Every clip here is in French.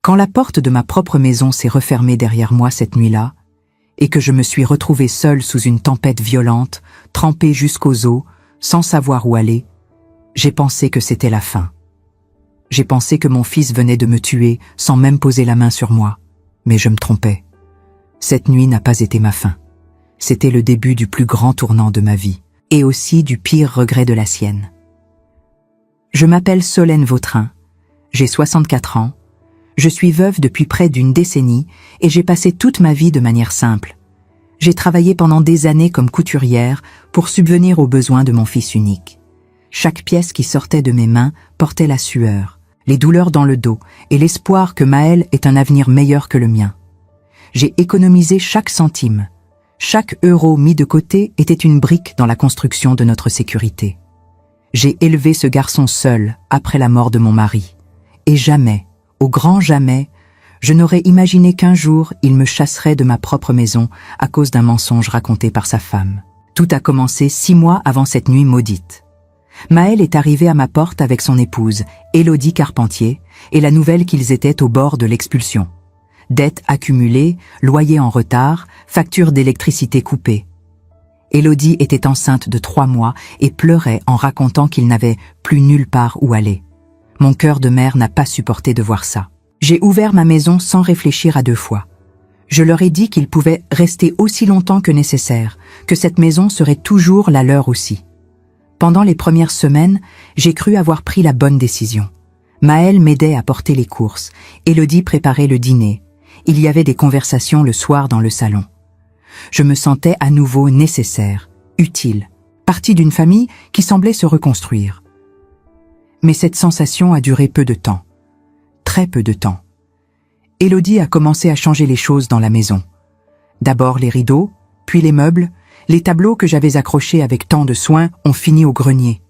Quand la porte de ma propre maison s'est refermée derrière moi cette nuit-là, et que je me suis retrouvée seule sous une tempête violente, trempée jusqu'aux os, sans savoir où aller, j'ai pensé que c'était la fin. J'ai pensé que mon fils venait de me tuer sans même poser la main sur moi, mais je me trompais. Cette nuit n'a pas été ma fin. C'était le début du plus grand tournant de ma vie, et aussi du pire regret de la sienne. Je m'appelle Solène Vautrin, j'ai 64 ans, je suis veuve depuis près d'une décennie et j'ai passé toute ma vie de manière simple. J'ai travaillé pendant des années comme couturière pour subvenir aux besoins de mon fils unique. Chaque pièce qui sortait de mes mains portait la sueur, les douleurs dans le dos et l'espoir que Maël ait un avenir meilleur que le mien. J'ai économisé chaque centime. Chaque euro mis de côté était une brique dans la construction de notre sécurité. J'ai élevé ce garçon seul après la mort de mon mari. Et jamais, au grand jamais, je n'aurais imaginé qu'un jour il me chasserait de ma propre maison à cause d'un mensonge raconté par sa femme. Tout a commencé 6 mois avant cette nuit maudite. Maël est arrivé à ma porte avec son épouse, Élodie Carpentier, et la nouvelle qu'ils étaient au bord de l'expulsion. Dettes accumulées, loyer en retard, factures d'électricité coupées. Élodie était enceinte de 3 mois et pleurait en racontant qu'il n'avait plus nulle part où aller. Mon cœur de mère n'a pas supporté de voir ça. J'ai ouvert ma maison sans réfléchir à 2 fois. Je leur ai dit qu'ils pouvaient rester aussi longtemps que nécessaire, que cette maison serait toujours la leur aussi. Pendant les premières semaines, j'ai cru avoir pris la bonne décision. Maël m'aidait à porter les courses, Élodie préparait le dîner. Il y avait des conversations le soir dans le salon. Je me sentais à nouveau nécessaire, utile, partie d'une famille qui semblait se reconstruire. Mais cette sensation a duré peu de temps. Très peu de temps. Élodie a commencé à changer les choses dans la maison. D'abord les rideaux, puis les meubles, les tableaux que j'avais accrochés avec tant de soin ont fini au grenier.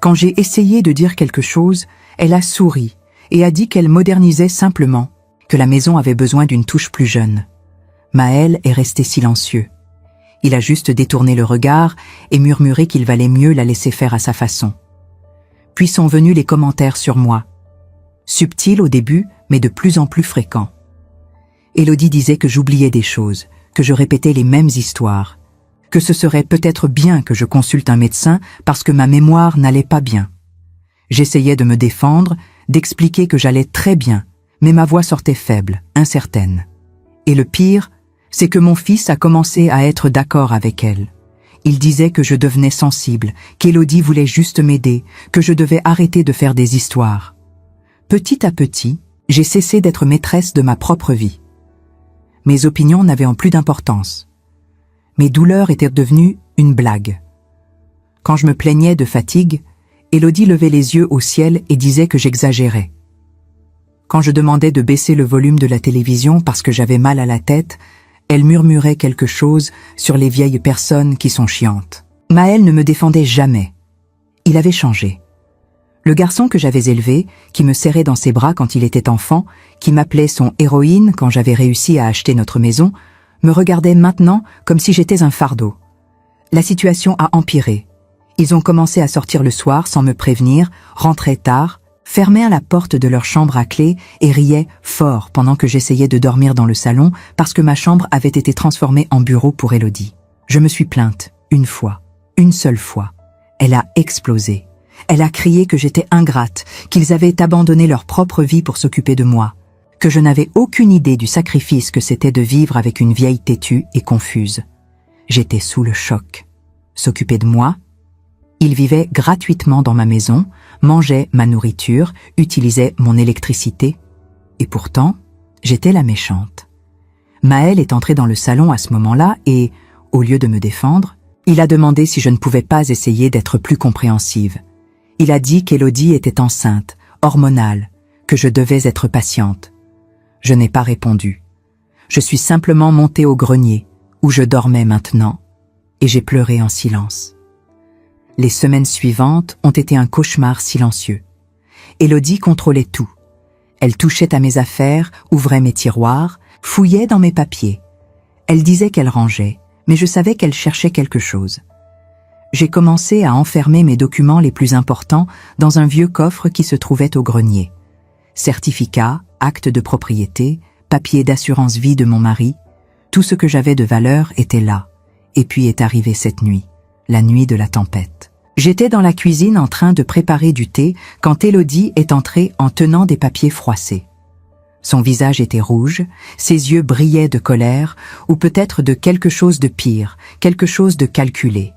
Quand j'ai essayé de dire quelque chose, elle a souri et a dit qu'elle modernisait simplement, que la maison avait besoin d'une touche plus jeune. Maël est resté silencieux. Il a juste détourné le regard et murmuré qu'il valait mieux la laisser faire à sa façon. Puis sont venus les commentaires sur moi. Subtils au début, mais de plus en plus fréquents. Élodie disait que j'oubliais des choses, que je répétais les mêmes histoires, que ce serait peut-être bien que je consulte un médecin parce que ma mémoire n'allait pas bien. J'essayais de me défendre, d'expliquer que j'allais très bien, mais ma voix sortait faible, incertaine. Et le pire, c'est que mon fils a commencé à être d'accord avec elle. Il disait que je devenais sensible, qu'Élodie voulait juste m'aider, que je devais arrêter de faire des histoires. Petit à petit, j'ai cessé d'être maîtresse de ma propre vie. Mes opinions n'avaient en plus d'importance. Mes douleurs étaient devenues une blague. Quand je me plaignais de fatigue, Élodie levait les yeux au ciel et disait que j'exagérais. Quand je demandais de baisser le volume de la télévision parce que j'avais mal à la tête, elle murmurait quelque chose sur les vieilles personnes qui sont chiantes. Maël ne me défendait jamais. Il avait changé. Le garçon que j'avais élevé, qui me serrait dans ses bras quand il était enfant, qui m'appelait son héroïne quand j'avais réussi à acheter notre maison, me regardait maintenant comme si j'étais un fardeau. La situation a empiré. Ils ont commencé à sortir le soir sans me prévenir, rentraient tard, fermaient la porte de leur chambre à clé et riaient fort pendant que j'essayais de dormir dans le salon parce que ma chambre avait été transformée en bureau pour Élodie. Je me suis plainte, une fois, une seule fois. Elle a explosé. Elle a crié que j'étais ingrate, qu'ils avaient abandonné leur propre vie pour s'occuper de moi, que je n'avais aucune idée du sacrifice que c'était de vivre avec une vieille têtue et confuse. J'étais sous le choc. S'occuper de moi? Il vivait gratuitement dans ma maison, mangeait ma nourriture, utilisait mon électricité. Et pourtant, j'étais la méchante. Maël est entré dans le salon à ce moment-là et, au lieu de me défendre, il a demandé si je ne pouvais pas essayer d'être plus compréhensive. Il a dit qu'Élodie était enceinte, hormonale, que je devais être patiente. Je n'ai pas répondu. Je suis simplement montée au grenier, où je dormais maintenant, et j'ai pleuré en silence. Les semaines suivantes ont été un cauchemar silencieux. Élodie contrôlait tout. Elle touchait à mes affaires, ouvrait mes tiroirs, fouillait dans mes papiers. Elle disait qu'elle rangeait, mais je savais qu'elle cherchait quelque chose. J'ai commencé à enfermer mes documents les plus importants dans un vieux coffre qui se trouvait au grenier. certificats, actes de propriété, papiers d'assurance vie de mon mari. Tout ce que j'avais de valeur était là. Et puis est arrivée cette nuit, la nuit de la tempête. J'étais dans la cuisine en train de préparer du thé quand Élodie est entrée en tenant des papiers froissés. Son visage était rouge, ses yeux brillaient de colère, ou peut-être de quelque chose de pire, quelque chose de calculé.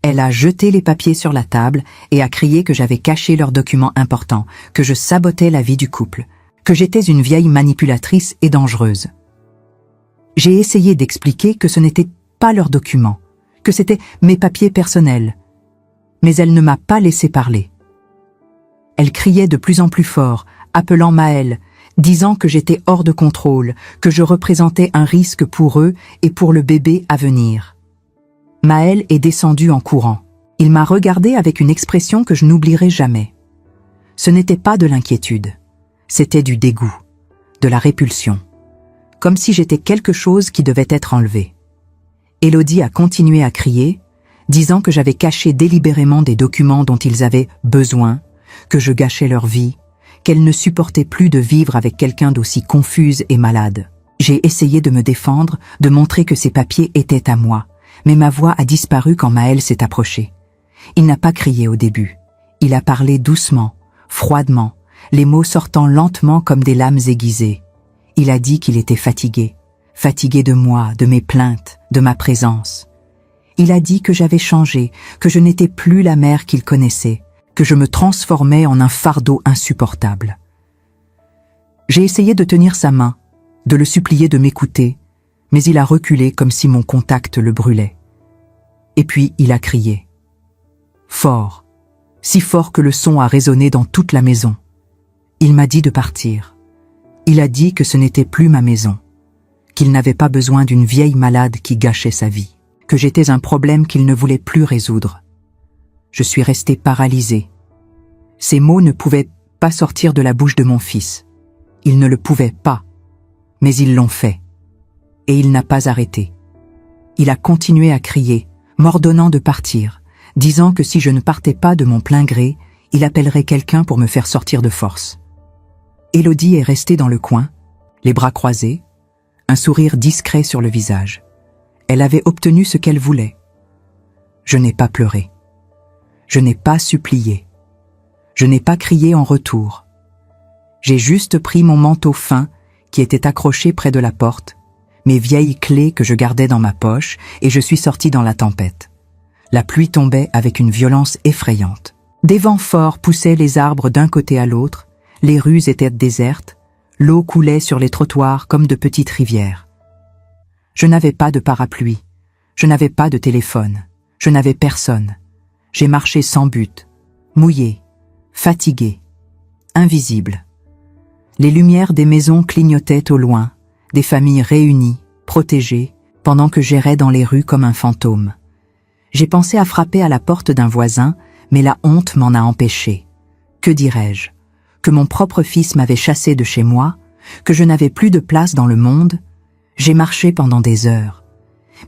Elle a jeté les papiers sur la table et a crié que j'avais caché leurs documents importants, que je sabotais la vie du couple, que j'étais une vieille manipulatrice et dangereuse. J'ai essayé d'expliquer que ce n'était pas leurs documents, que c'était mes papiers personnels. Mais elle ne m'a pas laissé parler. Elle criait de plus en plus fort, appelant Maël, disant que j'étais hors de contrôle, que je représentais un risque pour eux et pour le bébé à venir. Maël est descendu en courant. Il m'a regardé avec une expression que je n'oublierai jamais. Ce n'était pas de l'inquiétude, c'était du dégoût, de la répulsion, comme si j'étais quelque chose qui devait être enlevé. Élodie a continué à crier, disant que j'avais caché délibérément des documents dont ils avaient besoin, que je gâchais leur vie, qu'elle ne supportait plus de vivre avec quelqu'un d'aussi confuse et malade. J'ai essayé de me défendre, de montrer que ces papiers étaient à moi, mais ma voix a disparu quand Maël s'est approché. Il n'a pas crié au début. Il a parlé doucement, froidement, les mots sortant lentement comme des lames aiguisées. Il a dit qu'il était fatigué, fatigué de moi, de mes plaintes, de ma présence. Il a dit que j'avais changé, que je n'étais plus la mère qu'il connaissait, que je me transformais en un fardeau insupportable. J'ai essayé de tenir sa main, de le supplier de m'écouter, mais il a reculé comme si mon contact le brûlait. Et puis il a crié. Fort, si fort que le son a résonné dans toute la maison. Il m'a dit de partir. Il a dit que ce n'était plus ma maison, qu'il n'avait pas besoin d'une vieille malade qui gâchait sa vie, que j'étais un problème qu'il ne voulait plus résoudre. Je suis restée paralysée. Ces mots ne pouvaient pas sortir de la bouche de mon fils. Ils ne le pouvaient pas, mais ils l'ont fait. Et il n'a pas arrêté. Il a continué à crier, m'ordonnant de partir, disant que si je ne partais pas de mon plein gré, il appellerait quelqu'un pour me faire sortir de force. Élodie est restée dans le coin, les bras croisés, un sourire discret sur le visage. Elle avait obtenu ce qu'elle voulait. Je n'ai pas pleuré. Je n'ai pas supplié. Je n'ai pas crié en retour. J'ai juste pris mon manteau fin qui était accroché près de la porte, mes vieilles clés que je gardais dans ma poche, et je suis sortie dans la tempête. La pluie tombait avec une violence effrayante. Des vents forts poussaient les arbres d'un côté à l'autre, les rues étaient désertes, l'eau coulait sur les trottoirs comme de petites rivières. Je n'avais pas de parapluie, je n'avais pas de téléphone, je n'avais personne. J'ai marché sans but, mouillé, fatigué, invisible. Les lumières des maisons clignotaient au loin, des familles réunies, protégées, pendant que j'errais dans les rues comme un fantôme. J'ai pensé à frapper à la porte d'un voisin, mais la honte m'en a empêché. Que dirais-je? Que mon propre fils m'avait chassé de chez moi, que je n'avais plus de place dans le monde? J'ai marché pendant des heures.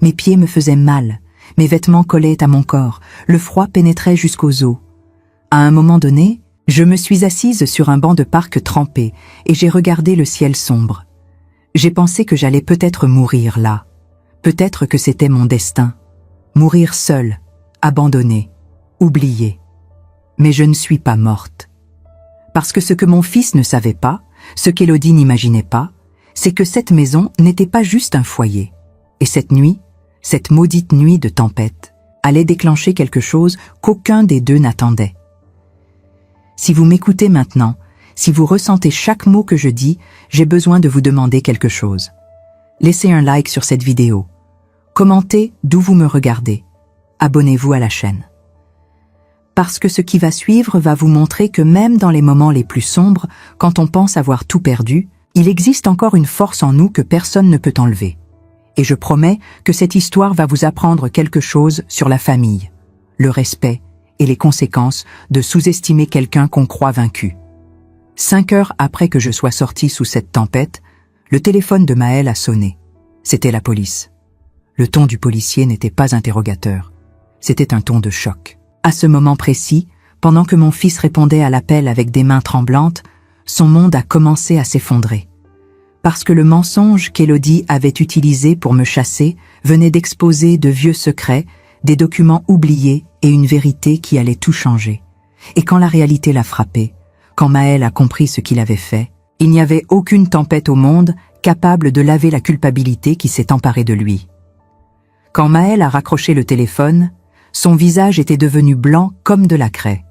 Mes pieds me faisaient mal, mes vêtements collaient à mon corps, le froid pénétrait jusqu'aux os. À un moment donné, je me suis assise sur un banc de parc trempé et j'ai regardé le ciel sombre. J'ai pensé que j'allais peut-être mourir là. Peut-être que c'était mon destin. Mourir seule, abandonnée, oubliée. Mais je ne suis pas morte. Parce que ce que mon fils ne savait pas, ce qu'Élodie n'imaginait pas, c'est que cette maison n'était pas juste un foyer. Et cette nuit, cette maudite nuit de tempête, allait déclencher quelque chose qu'aucun des deux n'attendait. Si vous m'écoutez maintenant, si vous ressentez chaque mot que je dis, j'ai besoin de vous demander quelque chose. Laissez un like sur cette vidéo. Commentez d'où vous me regardez. Abonnez-vous à la chaîne. Parce que ce qui va suivre va vous montrer que même dans les moments les plus sombres, quand on pense avoir tout perdu, il existe encore une force en nous que personne ne peut enlever. Et je promets que cette histoire va vous apprendre quelque chose sur la famille, le respect et les conséquences de sous-estimer quelqu'un qu'on croit vaincu. 5 heures après que je sois sortie sous cette tempête, le téléphone de Maël a sonné. C'était la police. Le ton du policier n'était pas interrogateur. C'était un ton de choc. À ce moment précis, pendant que mon fils répondait à l'appel avec des mains tremblantes, son monde a commencé à s'effondrer. Parce que le mensonge qu'Élodie avait utilisé pour me chasser venait d'exposer de vieux secrets, des documents oubliés et une vérité qui allait tout changer. Et quand la réalité l'a frappé, quand Maël a compris ce qu'il avait fait, il n'y avait aucune tempête au monde capable de laver la culpabilité qui s'est emparée de lui. Quand Maël a raccroché le téléphone, son visage était devenu blanc comme de la craie.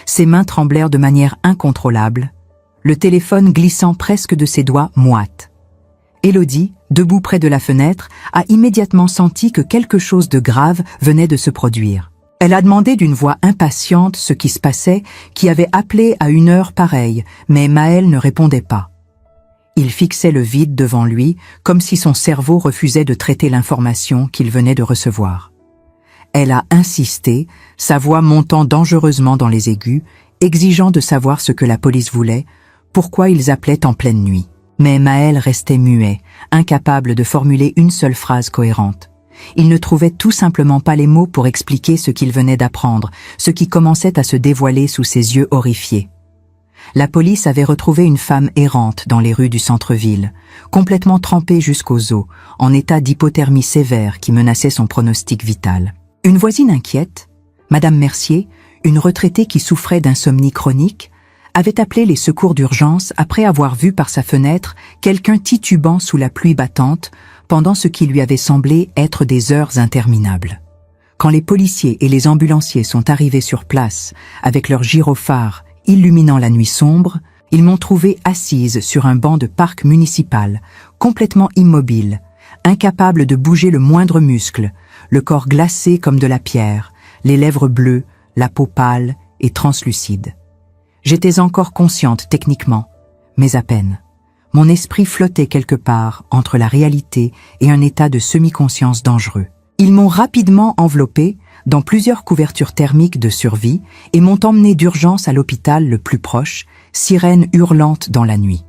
Ses mains tremblèrent de manière incontrôlable, le téléphone glissant presque de ses doigts moites. Élodie, debout près de la fenêtre, a immédiatement senti que quelque chose de grave venait de se produire. Elle a demandé d'une voix impatiente ce qui se passait, qui avait appelé à une heure pareille, mais Maël ne répondait pas. Il fixait le vide devant lui, comme si son cerveau refusait de traiter l'information qu'il venait de recevoir. Elle a insisté, sa voix montant dangereusement dans les aigus, exigeant de savoir ce que la police voulait, pourquoi ils appelaient en pleine nuit. Mais Maël restait muet, incapable de formuler une seule phrase cohérente. Il ne trouvait tout simplement pas les mots pour expliquer ce qu'il venait d'apprendre, ce qui commençait à se dévoiler sous ses yeux horrifiés. La police avait retrouvé une femme errante dans les rues du centre-ville, complètement trempée jusqu'aux os, en état d'hypothermie sévère qui menaçait son pronostic vital. Une voisine inquiète, Madame Mercier, une retraitée qui souffrait d'insomnie chronique, avait appelé les secours d'urgence après avoir vu par sa fenêtre quelqu'un titubant sous la pluie battante pendant ce qui lui avait semblé être des heures interminables. Quand les policiers et les ambulanciers sont arrivés sur place avec leurs gyrophares illuminant la nuit sombre, ils m'ont trouvée assise sur un banc de parc municipal, complètement immobile, incapable de bouger le moindre muscle, le corps glacé comme de la pierre, les lèvres bleues, la peau pâle et translucide. J'étais encore consciente techniquement, mais à peine. Mon esprit flottait quelque part entre la réalité et un état de semi-conscience dangereux. Ils m'ont rapidement enveloppée dans plusieurs couvertures thermiques de survie et m'ont emmené d'urgence à l'hôpital le plus proche, sirène hurlante dans la nuit.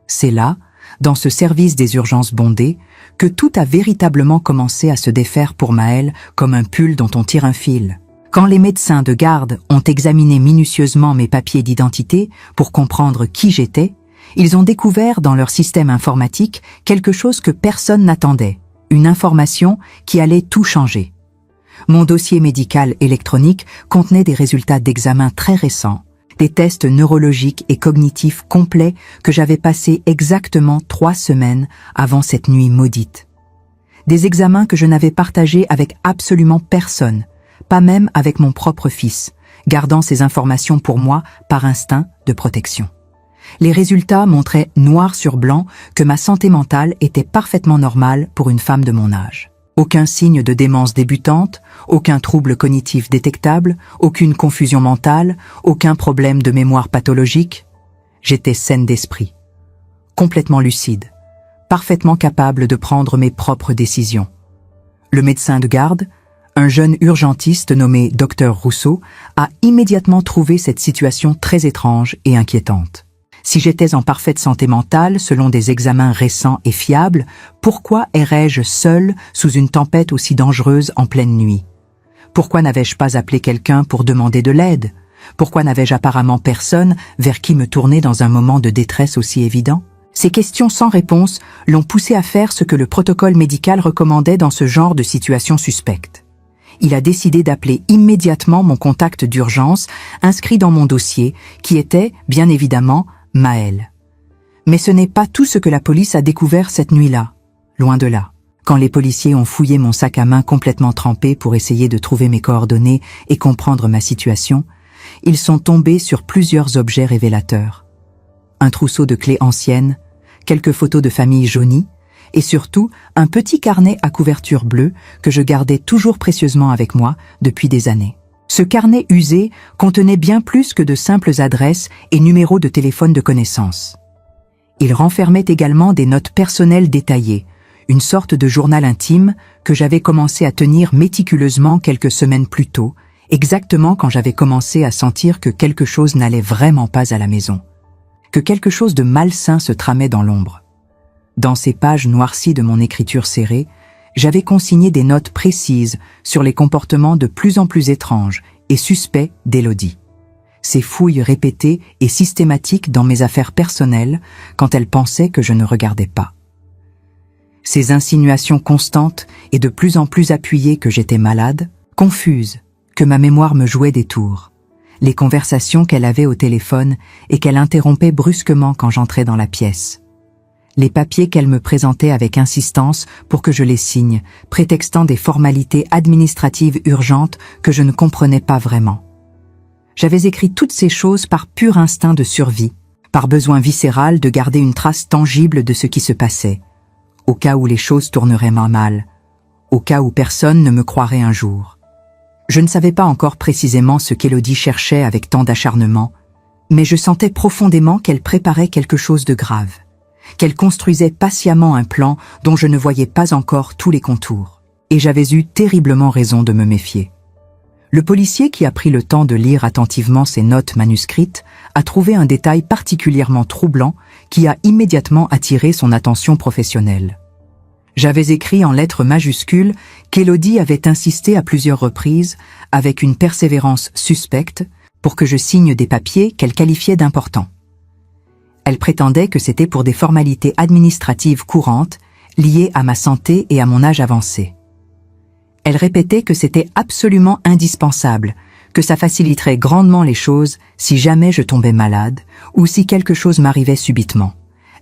C'est là, dans ce service des urgences bondées, que tout a véritablement commencé à se défaire pour Maël comme un pull dont on tire un fil. Quand les médecins de garde ont examiné minutieusement mes papiers d'identité pour comprendre qui j'étais, ils ont découvert dans leur système informatique quelque chose que personne n'attendait, une information qui allait tout changer. Mon dossier médical électronique contenait des résultats d'examens très récents, des tests neurologiques et cognitifs complets que j'avais passés exactement 3 semaines avant cette nuit maudite. Des examens que je n'avais partagés avec absolument personne, pas même avec mon propre fils, gardant ces informations pour moi par instinct de protection. Les résultats montraient noir sur blanc que ma santé mentale était parfaitement normale pour une femme de mon âge. Aucun signe de démence débutante, aucun trouble cognitif détectable, aucune confusion mentale, aucun problème de mémoire pathologique. J'étais saine d'esprit, complètement lucide, parfaitement capable de prendre mes propres décisions. Le médecin de garde, un jeune urgentiste nommé Dr Rousseau, a immédiatement trouvé cette situation très étrange et inquiétante. Si j'étais en parfaite santé mentale, selon des examens récents et fiables, pourquoi errais-je seule sous une tempête aussi dangereuse en pleine nuit? Pourquoi n'avais-je pas appelé quelqu'un pour demander de l'aide? Pourquoi n'avais-je apparemment personne vers qui me tourner dans un moment de détresse aussi évident? Ces questions sans réponse l'ont poussé à faire ce que le protocole médical recommandait dans ce genre de situation suspecte. Il a décidé d'appeler immédiatement mon contact d'urgence inscrit dans mon dossier, qui était, bien évidemment, Maël. Mais ce n'est pas tout ce que la police a découvert cette nuit-là, loin de là. Quand les policiers ont fouillé mon sac à main complètement trempé pour essayer de trouver mes coordonnées et comprendre ma situation, ils sont tombés sur plusieurs objets révélateurs. Un trousseau de clés anciennes, quelques photos de famille jaunies, et surtout un petit carnet à couverture bleue que je gardais toujours précieusement avec moi depuis des années. Ce carnet usé contenait bien plus que de simples adresses et numéros de téléphone de connaissances. Il renfermait également des notes personnelles détaillées, une sorte de journal intime que j'avais commencé à tenir méticuleusement quelques semaines plus tôt, exactement quand j'avais commencé à sentir que quelque chose n'allait vraiment pas à la maison, que quelque chose de malsain se tramait dans l'ombre. Dans ces pages noircies de mon écriture serrée, j'avais consigné des notes précises sur les comportements de plus en plus étranges et suspects d'Élodie. ses fouilles répétées et systématiques dans mes affaires personnelles quand elle pensait que je ne regardais pas. Ses insinuations constantes et de plus en plus appuyées que j'étais malade, confuses, que ma mémoire me jouait des tours, les conversations qu'elle avait au téléphone et qu'elle interrompait brusquement quand j'entrais dans la pièce. Les papiers qu'elle me présentait avec insistance pour que je les signe, prétextant des formalités administratives urgentes que je ne comprenais pas vraiment. J'avais écrit toutes ces choses par pur instinct de survie, par besoin viscéral de garder une trace tangible de ce qui se passait, au cas où les choses tourneraient mal, au cas où personne ne me croirait un jour. Je ne savais pas encore précisément ce qu'Élodie cherchait avec tant d'acharnement, mais je sentais profondément qu'elle préparait quelque chose de grave, qu'elle construisait patiemment un plan dont je ne voyais pas encore tous les contours, et j'avais eu terriblement raison de me méfier. Le policier qui a pris le temps de lire attentivement ses notes manuscrites a trouvé un détail particulièrement troublant qui a immédiatement attiré son attention professionnelle. J'avais écrit en lettres majuscules qu'Élodie avait insisté à plusieurs reprises, avec une persévérance suspecte, pour que je signe des papiers qu'elle qualifiait d'importants. Elle prétendait que c'était pour des formalités administratives courantes, liées à ma santé et à mon âge avancé. Elle répétait que c'était absolument indispensable, que ça faciliterait grandement les choses si jamais je tombais malade ou si quelque chose m'arrivait subitement.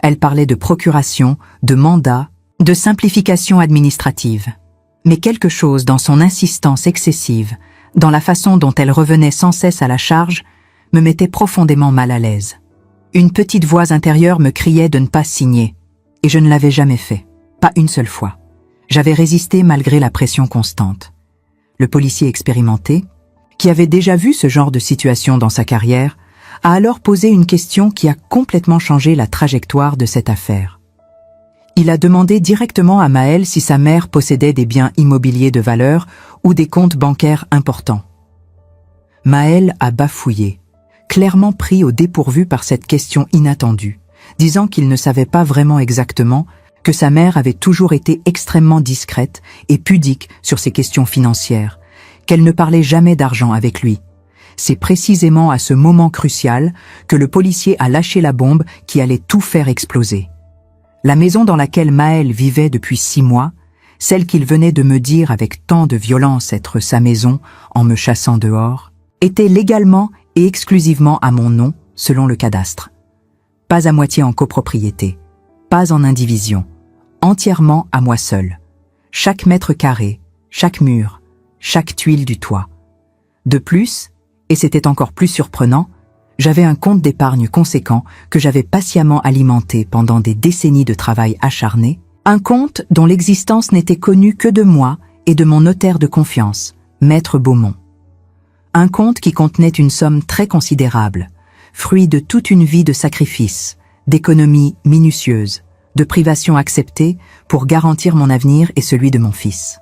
Elle parlait de procuration, de mandat, de simplification administrative. Mais quelque chose dans son insistance excessive, dans la façon dont elle revenait sans cesse à la charge, me mettait profondément mal à l'aise. Une petite voix intérieure me criait de ne pas signer, et je ne l'avais jamais fait, pas une seule fois. J'avais résisté malgré la pression constante. Le policier expérimenté, qui avait déjà vu ce genre de situation dans sa carrière, a alors posé une question qui a complètement changé la trajectoire de cette affaire. Il a demandé directement à Maëlle si sa mère possédait des biens immobiliers de valeur ou des comptes bancaires importants. Maëlle a bafouillé, clairement pris au dépourvu par cette question inattendue, disant qu'il ne savait pas vraiment exactement, que sa mère avait toujours été extrêmement discrète et pudique sur ces questions financières, qu'elle ne parlait jamais d'argent avec lui. C'est précisément à ce moment crucial que le policier a lâché la bombe qui allait tout faire exploser. La maison dans laquelle Maëlle vivait depuis 6 mois, celle qu'il venait de me dire avec tant de violence être sa maison en me chassant dehors, était légalement et exclusivement à mon nom, selon le cadastre. Pas à moitié en copropriété, pas en indivision, entièrement à moi seul. Chaque mètre carré, chaque mur, chaque tuile du toit. De plus, et c'était encore plus surprenant, j'avais un compte d'épargne conséquent que j'avais patiemment alimenté pendant des décennies de travail acharné, un compte dont l'existence n'était connue que de moi et de mon notaire de confiance, Maître Beaumont. Un compte qui contenait une somme très considérable, fruit de toute une vie de sacrifices, d'économies minutieuses, de privations acceptées pour garantir mon avenir et celui de mon fils.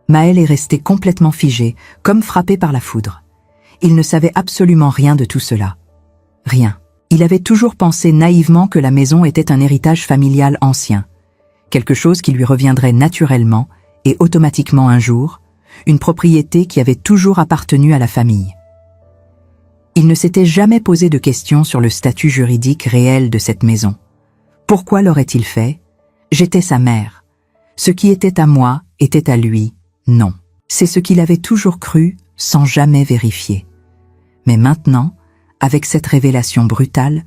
Maëlle est resté complètement figé, comme frappé par la foudre. Il ne savait absolument rien de tout cela. Rien. Il avait toujours pensé naïvement que la maison était un héritage familial ancien, quelque chose qui lui reviendrait naturellement et automatiquement un jour, une propriété qui avait toujours appartenu à la famille. Il ne s'était jamais posé de questions sur le statut juridique réel de cette maison. Pourquoi l'aurait-il fait? J'étais sa mère. Ce qui était à moi était à lui, non. C'est ce qu'il avait toujours cru sans jamais vérifier. Mais maintenant, avec cette révélation brutale,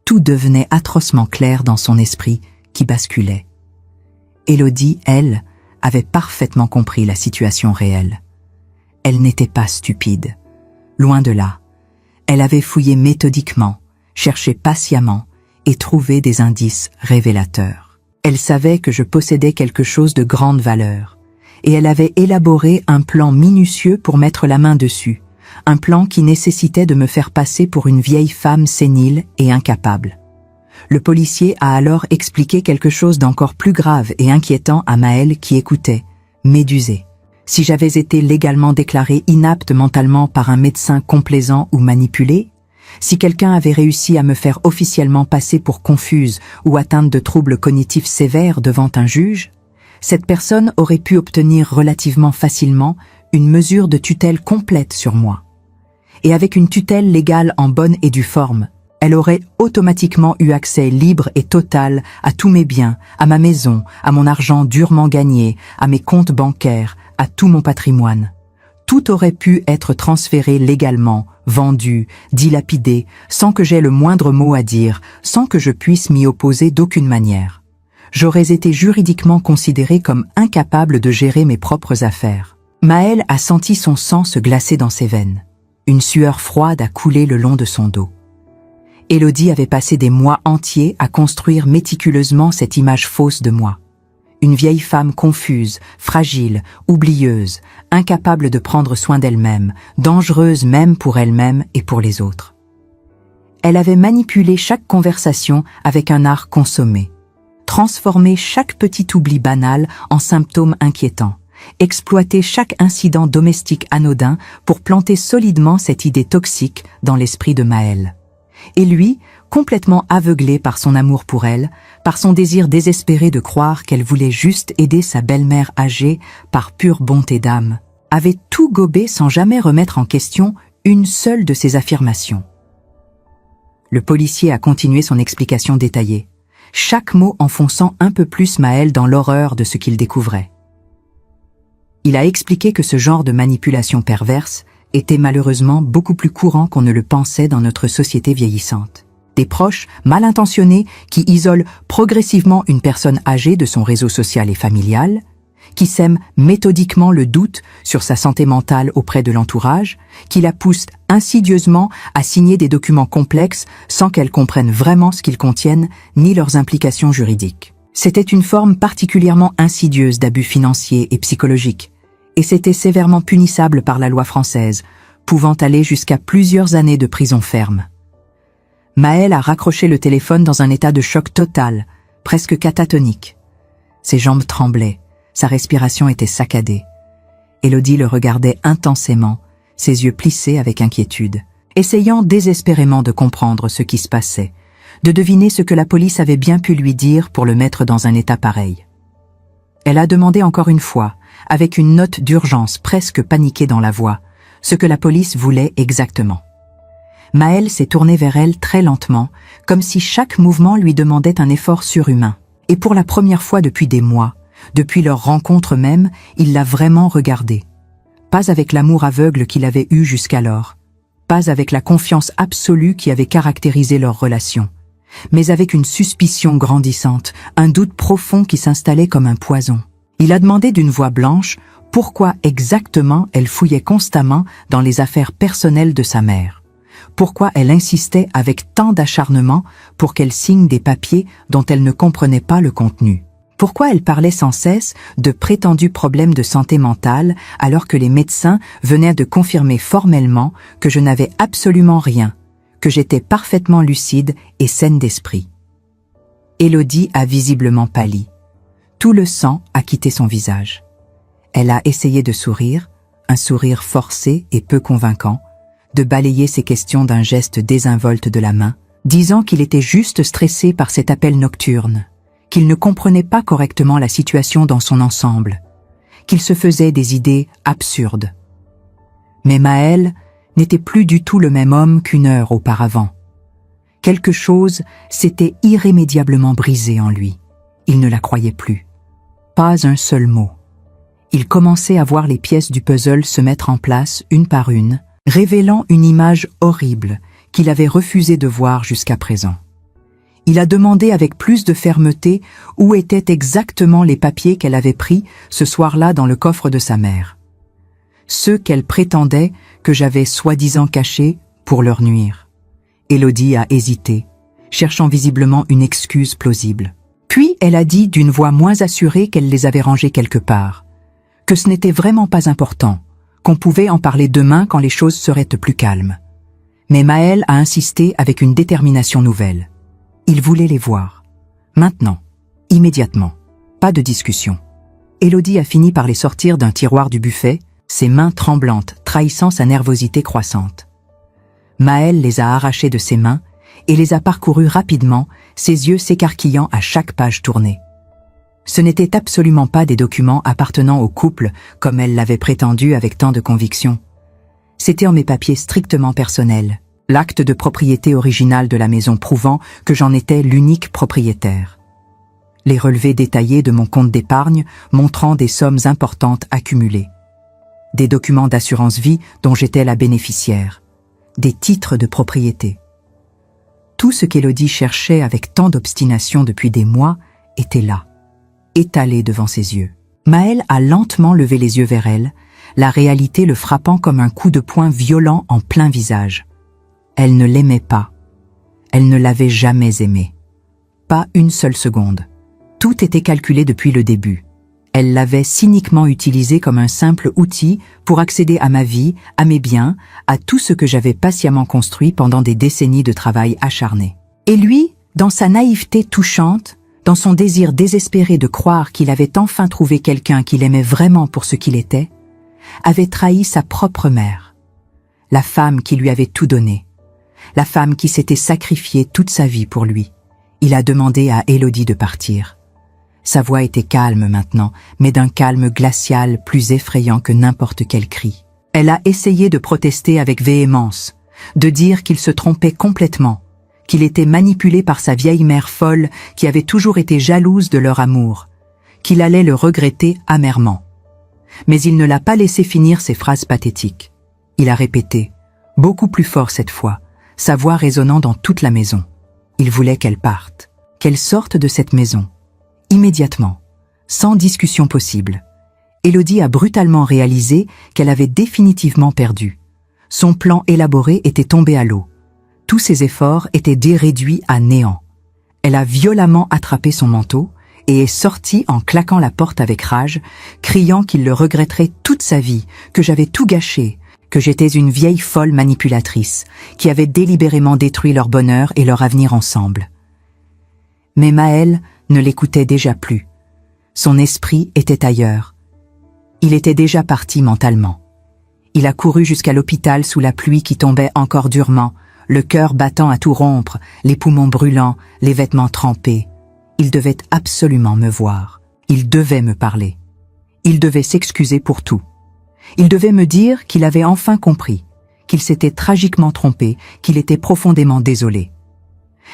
tout devenait atrocement clair dans son esprit qui basculait. Élodie, elle, avait parfaitement compris la situation réelle. Elle n'était pas stupide. Loin de là. Elle avait fouillé méthodiquement, cherché patiemment et trouvé des indices révélateurs. Elle savait que je possédais quelque chose de grande valeur, et elle avait élaboré un plan minutieux pour mettre la main dessus, un plan qui nécessitait de me faire passer pour une vieille femme sénile et incapable. Le policier a alors expliqué quelque chose d'encore plus grave et inquiétant à Maëlle qui écoutait, médusée. Si j'avais été légalement déclarée inapte mentalement par un médecin complaisant ou manipulé, si quelqu'un avait réussi à me faire officiellement passer pour confuse ou atteinte de troubles cognitifs sévères devant un juge, cette personne aurait pu obtenir relativement facilement une mesure de tutelle complète sur moi. et avec une tutelle légale en bonne et due forme, elle aurait automatiquement eu accès libre et total à tous mes biens, à ma maison, à mon argent durement gagné, à mes comptes bancaires, à tout mon patrimoine. Tout aurait pu être transféré légalement, vendu, dilapidé, sans que j'aie le moindre mot à dire, sans que je puisse m'y opposer d'aucune manière. J'aurais été juridiquement considéré comme incapable de gérer mes propres affaires. Maëlle a senti son sang se glacer dans ses veines. Une sueur froide a coulé le long de son dos. Élodie avait passé des mois entiers à construire méticuleusement cette image fausse de moi. Une vieille femme confuse, fragile, oublieuse, incapable de prendre soin d'elle-même, dangereuse même pour elle-même et pour les autres. Elle avait manipulé chaque conversation avec un art consommé, transformé chaque petit oubli banal en symptôme inquiétant, exploité chaque incident domestique anodin pour planter solidement cette idée toxique dans l'esprit de Maëlle. Et lui, complètement aveuglé par son amour pour elle, par son désir désespéré de croire qu'elle voulait juste aider sa belle-mère âgée par pure bonté d'âme, avait tout gobé sans jamais remettre en question une seule de ses affirmations. Le policier a continué son explication détaillée, chaque mot enfonçant un peu plus Maëlle dans l'horreur de ce qu'il découvrait. Il a expliqué que ce genre de manipulation perverse était malheureusement beaucoup plus courant qu'on ne le pensait dans notre société vieillissante. Des proches mal intentionnés qui isolent progressivement une personne âgée de son réseau social et familial, qui sèment méthodiquement le doute sur sa santé mentale auprès de l'entourage, qui la poussent insidieusement à signer des documents complexes sans qu'elle comprenne vraiment ce qu'ils contiennent ni leurs implications juridiques. C'était une forme particulièrement insidieuse d'abus financiers et psychologiques, et c'était sévèrement punissable par la loi française, pouvant aller jusqu'à plusieurs années de prison ferme. Maëlle a raccroché le téléphone dans un état de choc total, presque catatonique. Ses jambes tremblaient, sa respiration était saccadée. Élodie le regardait intensément, ses yeux plissés avec inquiétude, essayant désespérément de comprendre ce qui se passait, de deviner ce que la police avait bien pu lui dire pour le mettre dans un état pareil. Elle a demandé encore une fois, avec une note d'urgence presque paniquée dans la voix, ce que la police voulait exactement. Maëlle s'est tournée vers elle très lentement, comme si chaque mouvement lui demandait un effort surhumain. Et pour la première fois depuis des mois, depuis leur rencontre même, il l'a vraiment regardée. Pas avec l'amour aveugle qu'il avait eu jusqu'alors, pas avec la confiance absolue qui avait caractérisé leur relation, mais avec une suspicion grandissante, un doute profond qui s'installait comme un poison. Il a demandé d'une voix blanche pourquoi exactement elle fouillait constamment dans les affaires personnelles de sa mère. Pourquoi elle insistait avec tant d'acharnement pour qu'elle signe des papiers dont elle ne comprenait pas le contenu. Pourquoi elle parlait sans cesse de prétendus problèmes de santé mentale alors que les médecins venaient de confirmer formellement que je n'avais absolument rien, que j'étais parfaitement lucide et saine d'esprit. Élodie a visiblement pâli. Tout le sang a quitté son visage. Elle a essayé de sourire, un sourire forcé et peu convaincant, de balayer ses questions d'un geste désinvolte de la main, disant qu'il était juste stressé par cet appel nocturne, qu'il ne comprenait pas correctement la situation dans son ensemble, qu'il se faisait des idées absurdes. Mais Maëlle n'était plus du tout le même homme qu'une heure auparavant. Quelque chose s'était irrémédiablement brisé en lui. Il ne la croyait plus. Pas un seul mot. Il commençait à voir les pièces du puzzle se mettre en place une par une, révélant une image horrible qu'il avait refusé de voir jusqu'à présent. Il a demandé avec plus de fermeté où étaient exactement les papiers qu'elle avait pris ce soir-là dans le coffre de sa mère. Ceux qu'elle prétendait que j'avais soi-disant cachés pour leur nuire. Élodie a hésité, cherchant visiblement une excuse plausible. Puis elle a dit d'une voix moins assurée qu'elle les avait rangés quelque part, que ce n'était vraiment pas important, qu'on pouvait en parler demain quand les choses seraient plus calmes. Mais Maëlle a insisté avec une détermination nouvelle. Il voulait les voir. Maintenant. Immédiatement. Pas de discussion. Élodie a fini par les sortir d'un tiroir du buffet, ses mains tremblantes, trahissant sa nervosité croissante. Maëlle les a arrachés de ses mains et les a parcourus rapidement, ses yeux s'écarquillant à chaque page tournée. Ce n'étaient absolument pas des documents appartenant au couple comme elle l'avait prétendu avec tant de conviction. C'était en mes papiers strictement personnels, l'acte de propriété original de la maison prouvant que j'en étais l'unique propriétaire. Les relevés détaillés de mon compte d'épargne montrant des sommes importantes accumulées. Des documents d'assurance vie dont j'étais la bénéficiaire. Des titres de propriété. Tout ce qu'Élodie cherchait avec tant d'obstination depuis des mois était là, étalé devant ses yeux. Maëlle a lentement levé les yeux vers elle, la réalité le frappant comme un coup de poing violent en plein visage. Elle ne l'aimait pas. Elle ne l'avait jamais aimé. Pas une seule seconde. Tout était calculé depuis le début. Elle l'avait cyniquement utilisé comme un simple outil pour accéder à ma vie, à mes biens, à tout ce que j'avais patiemment construit pendant des décennies de travail acharné. Et lui, dans sa naïveté touchante, dans son désir désespéré de croire qu'il avait enfin trouvé quelqu'un qu'il aimait vraiment pour ce qu'il était, avait trahi sa propre mère, la femme qui lui avait tout donné, la femme qui s'était sacrifiée toute sa vie pour lui. Il a demandé à Élodie de partir. Sa voix était calme maintenant, mais d'un calme glacial plus effrayant que n'importe quel cri. Elle a essayé de protester avec véhémence, de dire qu'il se trompait complètement, qu'il était manipulé par sa vieille mère folle qui avait toujours été jalouse de leur amour, qu'il allait le regretter amèrement. Mais il ne l'a pas laissé finir ses phrases pathétiques. Il a répété, beaucoup plus fort cette fois, sa voix résonnant dans toute la maison. Il voulait qu'elle parte, qu'elle sorte de cette maison. Immédiatement, sans discussion possible. Élodie a brutalement réalisé qu'elle avait définitivement perdu. Son plan élaboré était tombé à l'eau. Tous ses efforts étaient réduits à néant. Elle a violemment attrapé son manteau et est sortie en claquant la porte avec rage, criant qu'il le regretterait toute sa vie, que j'avais tout gâché, que j'étais une vieille folle manipulatrice, qui avait délibérément détruit leur bonheur et leur avenir ensemble. Mais Maëlle ne l'écoutait déjà plus. Son esprit était ailleurs. Il était déjà parti mentalement. Il a couru jusqu'à l'hôpital sous la pluie qui tombait encore durement, le cœur battant à tout rompre, les poumons brûlants, les vêtements trempés. Il devait absolument me voir. Il devait me parler. Il devait s'excuser pour tout. Il devait me dire qu'il avait enfin compris, qu'il s'était tragiquement trompé, qu'il était profondément désolé.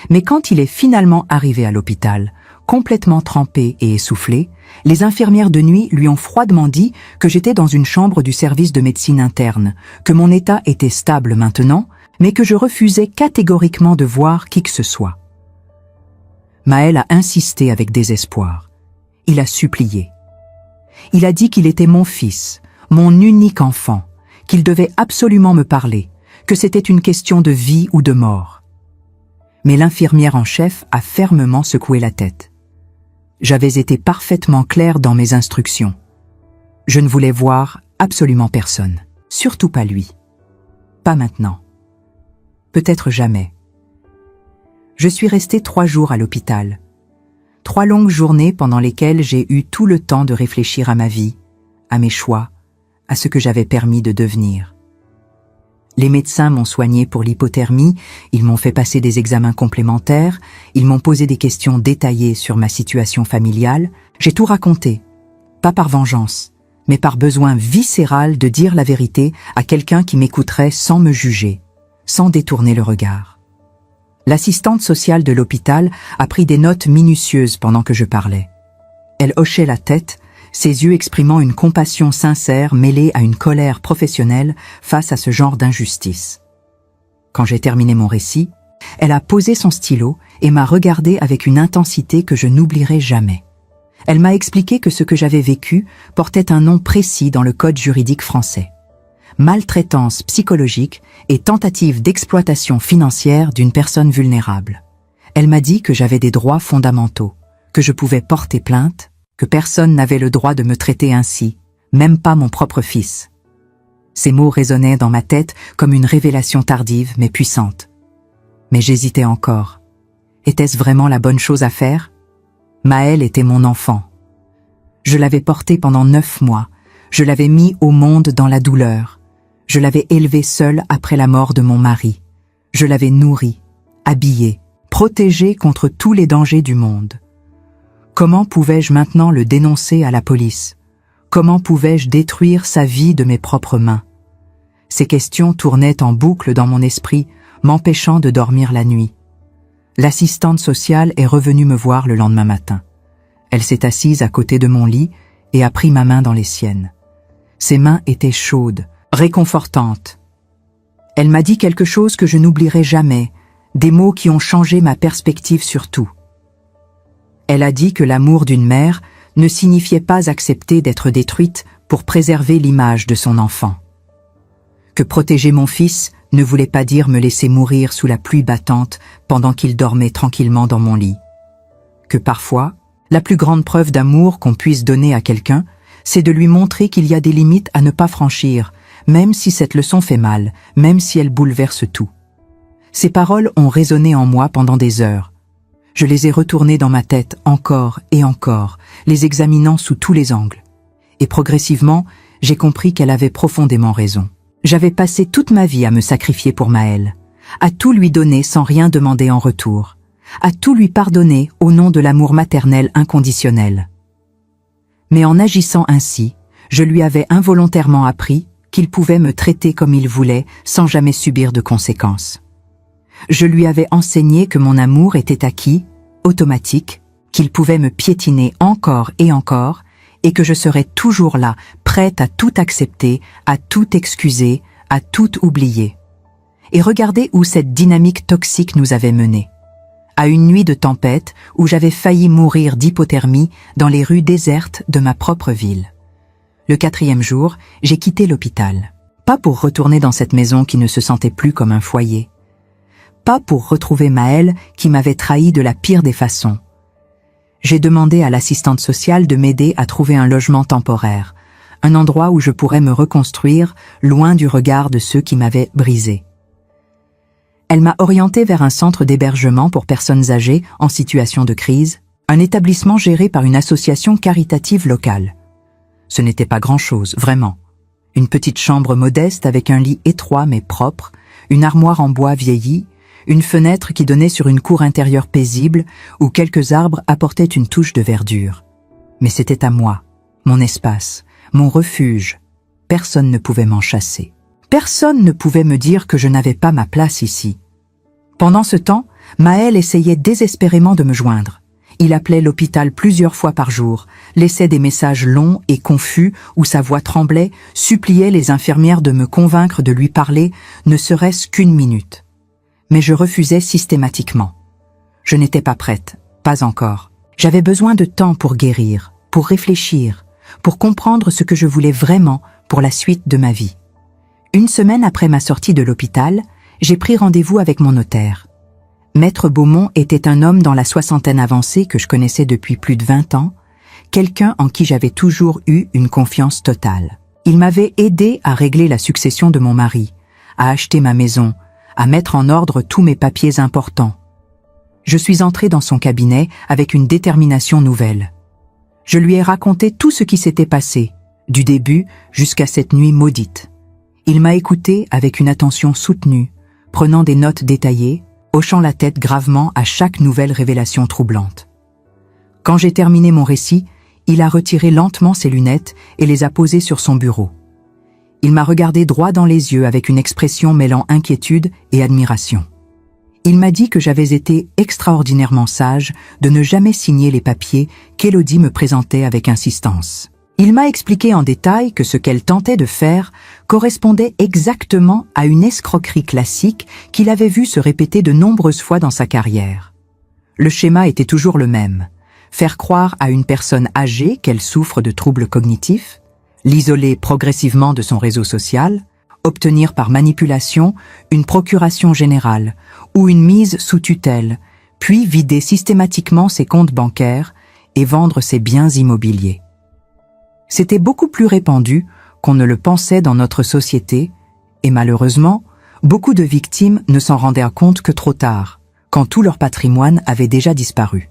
Mais quand il est finalement arrivé à l'hôpital, complètement trempé et essoufflé, les infirmières de nuit lui ont froidement dit que j'étais dans une chambre du service de médecine interne, que mon état était stable maintenant, mais que je refusais catégoriquement de voir qui que ce soit. Maëlle a insisté avec désespoir. Il a supplié. Il a dit qu'il était mon fils, mon unique enfant, qu'il devait absolument me parler, que c'était une question de vie ou de mort. Mais l'infirmière en chef a fermement secoué la tête. J'avais été parfaitement clair dans mes instructions. Je ne voulais voir absolument personne, surtout pas lui. Pas maintenant. Peut-être jamais. Je suis resté 3 jours à l'hôpital. 3 longues journées pendant lesquelles j'ai eu tout le temps de réfléchir à ma vie, à mes choix, à ce que j'avais permis de devenir. Les médecins m'ont soigné pour l'hypothermie, ils m'ont fait passer des examens complémentaires, ils m'ont posé des questions détaillées sur ma situation familiale. J'ai tout raconté, pas par vengeance, mais par besoin viscéral de dire la vérité à quelqu'un qui m'écouterait sans me juger, sans détourner le regard. L'assistante sociale de l'hôpital a pris des notes minutieuses pendant que je parlais. Elle hochait la tête, ses yeux exprimant une compassion sincère mêlée à une colère professionnelle face à ce genre d'injustice. Quand j'ai terminé mon récit, elle a posé son stylo et m'a regardé avec une intensité que je n'oublierai jamais. Elle m'a expliqué que ce que j'avais vécu portait un nom précis dans le code juridique français. Maltraitance psychologique et tentative d'exploitation financière d'une personne vulnérable. Elle m'a dit que j'avais des droits fondamentaux, que je pouvais porter plainte, que personne n'avait le droit de me traiter ainsi, même pas mon propre fils. Ces mots résonnaient dans ma tête comme une révélation tardive mais puissante. Mais j'hésitais encore. Était-ce vraiment la bonne chose à faire? Maëlle était mon enfant. Je l'avais porté pendant 9 mois, je l'avais mis au monde dans la douleur. Je l'avais élevé seule après la mort de mon mari. Je l'avais nourri, habillé, protégé contre tous les dangers du monde. Comment pouvais-je maintenant le dénoncer à la police? Comment pouvais-je détruire sa vie de mes propres mains? Ces questions tournaient en boucle dans mon esprit, m'empêchant de dormir la nuit. L'assistante sociale est revenue me voir le lendemain matin. Elle s'est assise à côté de mon lit et a pris ma main dans les siennes. Ses mains étaient chaudes, réconfortantes. Elle m'a dit quelque chose que je n'oublierai jamais, des mots qui ont changé ma perspective sur tout. Elle a dit que l'amour d'une mère ne signifiait pas accepter d'être détruite pour préserver l'image de son enfant. Que protéger mon fils ne voulait pas dire me laisser mourir sous la pluie battante pendant qu'il dormait tranquillement dans mon lit. Que parfois, la plus grande preuve d'amour qu'on puisse donner à quelqu'un, c'est de lui montrer qu'il y a des limites à ne pas franchir, même si cette leçon fait mal, même si elle bouleverse tout. Ces paroles ont résonné en moi pendant des heures. Je les ai retournées dans ma tête encore et encore, les examinant sous tous les angles. Et progressivement, j'ai compris qu'elle avait profondément raison. J'avais passé toute ma vie à me sacrifier pour Maëlle, à tout lui donner sans rien demander en retour, à tout lui pardonner au nom de l'amour maternel inconditionnel. Mais en agissant ainsi, je lui avais involontairement appris qu'il pouvait me traiter comme il voulait sans jamais subir de conséquences. Je lui avais enseigné que mon amour était acquis, automatique, qu'il pouvait me piétiner encore et encore, et que je serais toujours là, prête à tout accepter, à tout excuser, à tout oublier. Et regardez où cette dynamique toxique nous avait menés. À une nuit de tempête où j'avais failli mourir d'hypothermie dans les rues désertes de ma propre ville. Le 4e jour, j'ai quitté l'hôpital. Pas pour retourner dans cette maison qui ne se sentait plus comme un foyer. Pas pour retrouver Maëlle qui m'avait trahi de la pire des façons. J'ai demandé à l'assistante sociale de m'aider à trouver un logement temporaire, un endroit où je pourrais me reconstruire, loin du regard de ceux qui m'avaient brisé. Elle m'a orienté vers un centre d'hébergement pour personnes âgées en situation de crise, un établissement géré par une association caritative locale. Ce n'était pas grand-chose, vraiment. Une petite chambre modeste avec un lit étroit mais propre, une armoire en bois vieillie, une fenêtre qui donnait sur une cour intérieure paisible où quelques arbres apportaient une touche de verdure. Mais c'était à moi, mon espace, mon refuge. Personne ne pouvait m'en chasser. Personne ne pouvait me dire que je n'avais pas ma place ici. Pendant ce temps, Maëlle essayait désespérément de me joindre. Il appelait l'hôpital plusieurs fois par jour, laissait des messages longs et confus où sa voix tremblait, suppliait les infirmières de me convaincre de lui parler, ne serait-ce qu'une minute. Mais je refusais systématiquement. Je n'étais pas prête, pas encore. J'avais besoin de temps pour guérir, pour réfléchir, pour comprendre ce que je voulais vraiment pour la suite de ma vie. Une semaine après ma sortie de l'hôpital, j'ai pris rendez-vous avec mon notaire. Maître Beaumont était un homme dans la soixantaine avancée que je connaissais depuis plus de 20 ans, quelqu'un en qui j'avais toujours eu une confiance totale. Il m'avait aidé à régler la succession de mon mari, à acheter ma maison, à mettre en ordre tous mes papiers importants. Je suis entrée dans son cabinet avec une détermination nouvelle. Je lui ai raconté tout ce qui s'était passé, du début jusqu'à cette nuit maudite. Il m'a écoutée avec une attention soutenue, prenant des notes détaillées, hochant la tête gravement à chaque nouvelle révélation troublante. Quand j'ai terminé mon récit, il a retiré lentement ses lunettes et les a posées sur son bureau. Il m'a regardé droit dans les yeux avec une expression mêlant inquiétude et admiration. Il m'a dit que j'avais été extraordinairement sage de ne jamais signer les papiers qu'Élodie me présentait avec insistance. Il m'a expliqué en détail que ce qu'elle tentait de faire correspondait exactement à une escroquerie classique qu'il avait vue se répéter de nombreuses fois dans sa carrière. Le schéma était toujours le même. Faire croire à une personne âgée qu'elle souffre de troubles cognitifs, l'isoler progressivement de son réseau social, obtenir par manipulation une procuration générale ou une mise sous tutelle, puis vider systématiquement ses comptes bancaires et vendre ses biens immobiliers. C'était beaucoup plus répandu qu'on ne le pensait dans notre société, et malheureusement, beaucoup de victimes ne s'en rendaient compte que trop tard, quand tout leur patrimoine avait déjà disparu.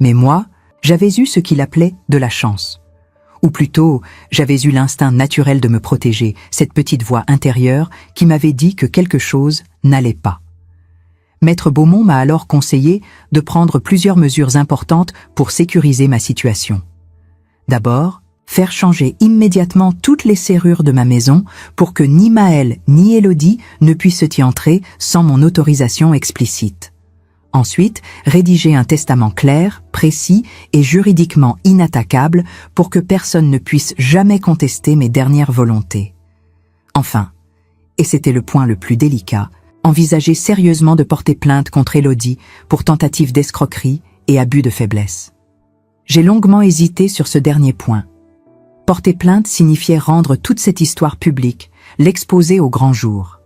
Mais moi, j'avais eu ce qu'il appelait de la chance. Ou plutôt, j'avais eu l'instinct naturel de me protéger, cette petite voix intérieure qui m'avait dit que quelque chose n'allait pas. Maître Beaumont m'a alors conseillé de prendre plusieurs mesures importantes pour sécuriser ma situation. D'abord, Faire changer immédiatement toutes les serrures de ma maison pour que ni Maël ni Élodie ne puissent y entrer sans mon autorisation explicite. Ensuite, rédiger un testament clair, précis et juridiquement inattaquable pour que personne ne puisse jamais contester mes dernières volontés. Enfin, et c'était le point le plus délicat, envisager sérieusement de porter plainte contre Élodie pour tentative d'escroquerie et abus de faiblesse. J'ai longuement hésité sur ce dernier point. Porter plainte signifiait rendre toute cette histoire publique, l'exposer au grand jour.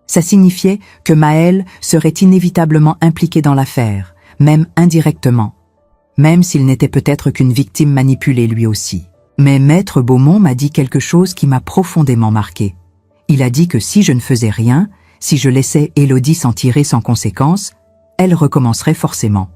Ça signifiait que Maël serait inévitablement impliqué dans l'affaire, même indirectement, même s'il n'était peut-être qu'une victime manipulée lui aussi. Mais Maître Beaumont m'a dit quelque chose qui m'a profondément marqué. Il a dit que si je ne faisais rien, si je laissais Élodie s'en tirer sans conséquence, elle recommencerait forcément.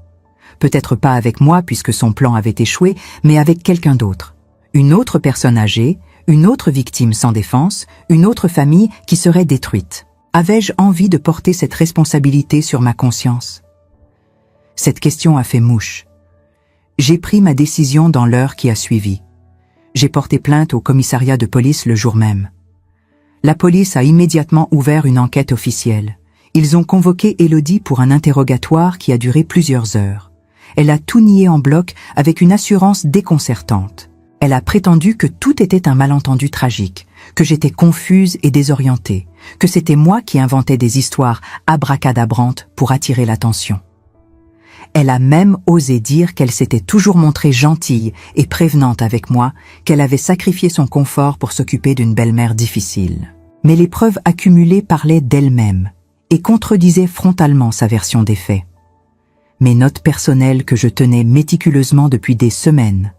Peut-être pas avec moi puisque son plan avait échoué, mais avec quelqu'un d'autre. Une autre personne âgée, une autre victime sans défense, une autre famille qui serait détruite. Avais-je envie de porter cette responsabilité sur ma conscience? Cette question a fait mouche. J'ai pris ma décision dans l'heure qui a suivi. J'ai porté plainte au commissariat de police le jour même. La police a immédiatement ouvert une enquête officielle. Ils ont convoqué Élodie pour un interrogatoire qui a duré plusieurs heures. Elle a tout nié en bloc avec une assurance déconcertante. Elle a prétendu que tout était un malentendu tragique, que j'étais confuse et désorientée, que c'était moi qui inventais des histoires abracadabrantes pour attirer l'attention. Elle a même osé dire qu'elle s'était toujours montrée gentille et prévenante avec moi, qu'elle avait sacrifié son confort pour s'occuper d'une belle-mère difficile. Mais les preuves accumulées parlaient d'elle-même et contredisaient frontalement sa version des faits. Mes notes personnelles que je tenais méticuleusement depuis des semaines,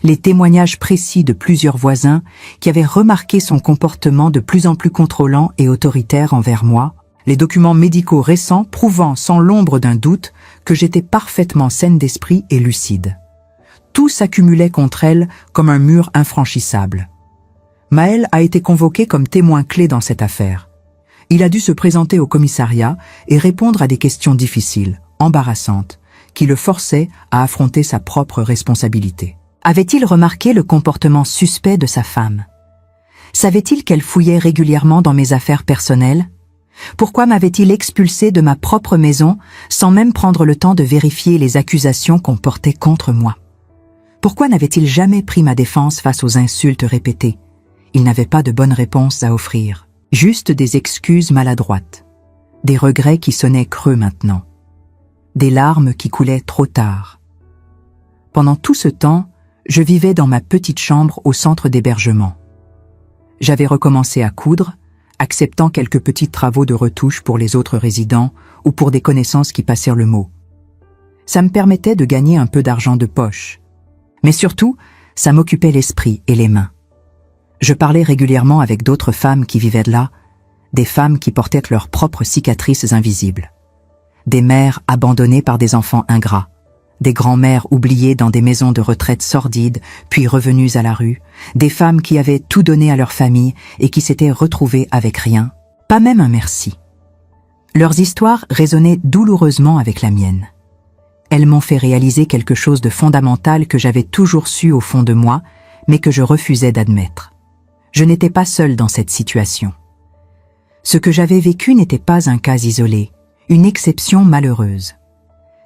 les témoignages précis de plusieurs voisins qui avaient remarqué son comportement de plus en plus contrôlant et autoritaire envers moi, les documents médicaux récents prouvant sans l'ombre d'un doute que j'étais parfaitement saine d'esprit et lucide. Tout s'accumulait contre elle comme un mur infranchissable. Maël a été convoqué comme témoin clé dans cette affaire. Il a dû se présenter au commissariat et répondre à des questions difficiles, embarrassantes, qui le forçaient à affronter sa propre responsabilité. Avait-il remarqué le comportement suspect de sa femme? Savait-il qu'elle fouillait régulièrement dans mes affaires personnelles? Pourquoi m'avait-il expulsé de ma propre maison sans même prendre le temps de vérifier les accusations qu'on portait contre moi? Pourquoi n'avait-il jamais pris ma défense face aux insultes répétées? Il n'avait pas de bonne réponse à offrir, juste des excuses maladroites, des regrets qui sonnaient creux maintenant, des larmes qui coulaient trop tard. Pendant tout ce temps, je vivais dans ma petite chambre au centre d'hébergement. J'avais recommencé à coudre, acceptant quelques petits travaux de retouche pour les autres résidents ou pour des connaissances qui passèrent le mot. Ça me permettait de gagner un peu d'argent de poche. Mais surtout, ça m'occupait l'esprit et les mains. Je parlais régulièrement avec d'autres femmes qui vivaient là, des femmes qui portaient leurs propres cicatrices invisibles. Des mères abandonnées par des enfants ingrats, des grands-mères oubliées dans des maisons de retraite sordides, puis revenues à la rue, des femmes qui avaient tout donné à leur famille et qui s'étaient retrouvées avec rien, pas même un merci. Leurs histoires résonnaient douloureusement avec la mienne. Elles m'ont fait réaliser quelque chose de fondamental que j'avais toujours su au fond de moi, mais que je refusais d'admettre. Je n'étais pas seule dans cette situation. Ce que j'avais vécu n'était pas un cas isolé, une exception malheureuse.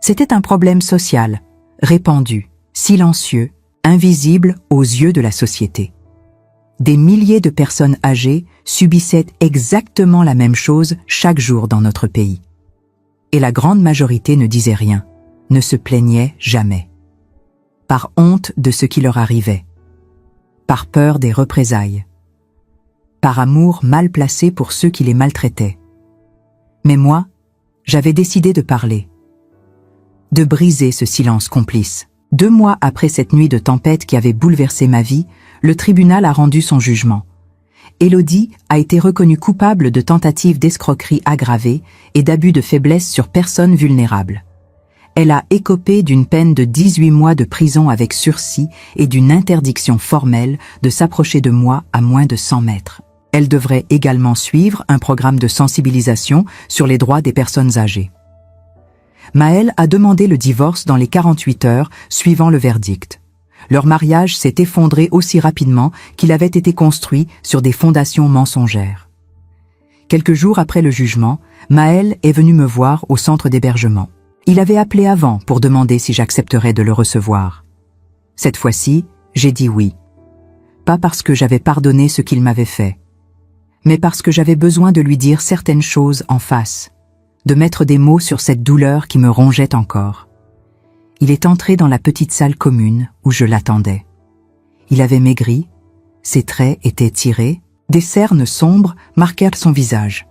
C'était un problème social, répandu, silencieux, invisible aux yeux de la société. Des milliers de personnes âgées subissaient exactement la même chose chaque jour dans notre pays. Et la grande majorité ne disait rien, ne se plaignait jamais. Par honte de ce qui leur arrivait, par peur des représailles, par amour mal placé pour ceux qui les maltraitaient. Mais moi, j'avais décidé de parler, de briser ce silence complice. 2 mois après cette nuit de tempête qui avait bouleversé ma vie, le tribunal a rendu son jugement. Élodie a été reconnue coupable de tentative d'escroquerie aggravée et d'abus de faiblesse sur personne vulnérable. Elle a écopé d'une peine de 18 mois de prison avec sursis et d'une interdiction formelle de s'approcher de moi à moins de 100 mètres. Elle devrait également suivre un programme de sensibilisation sur les droits des personnes âgées. Maël a demandé le divorce dans les 48 heures suivant le verdict. Leur mariage s'est effondré aussi rapidement qu'il avait été construit sur des fondations mensongères. Quelques jours après le jugement, Maël est venu me voir au centre d'hébergement. Il avait appelé avant pour demander si j'accepterais de le recevoir. Cette fois-ci, j'ai dit oui. Pas parce que j'avais pardonné ce qu'il m'avait fait, mais parce que j'avais besoin de lui dire certaines choses en face, de mettre des mots sur cette douleur qui me rongeait encore. Il est entré dans la petite salle commune où je l'attendais. Il avait maigri, ses traits étaient tirés, des cernes sombres marquèrent son visage.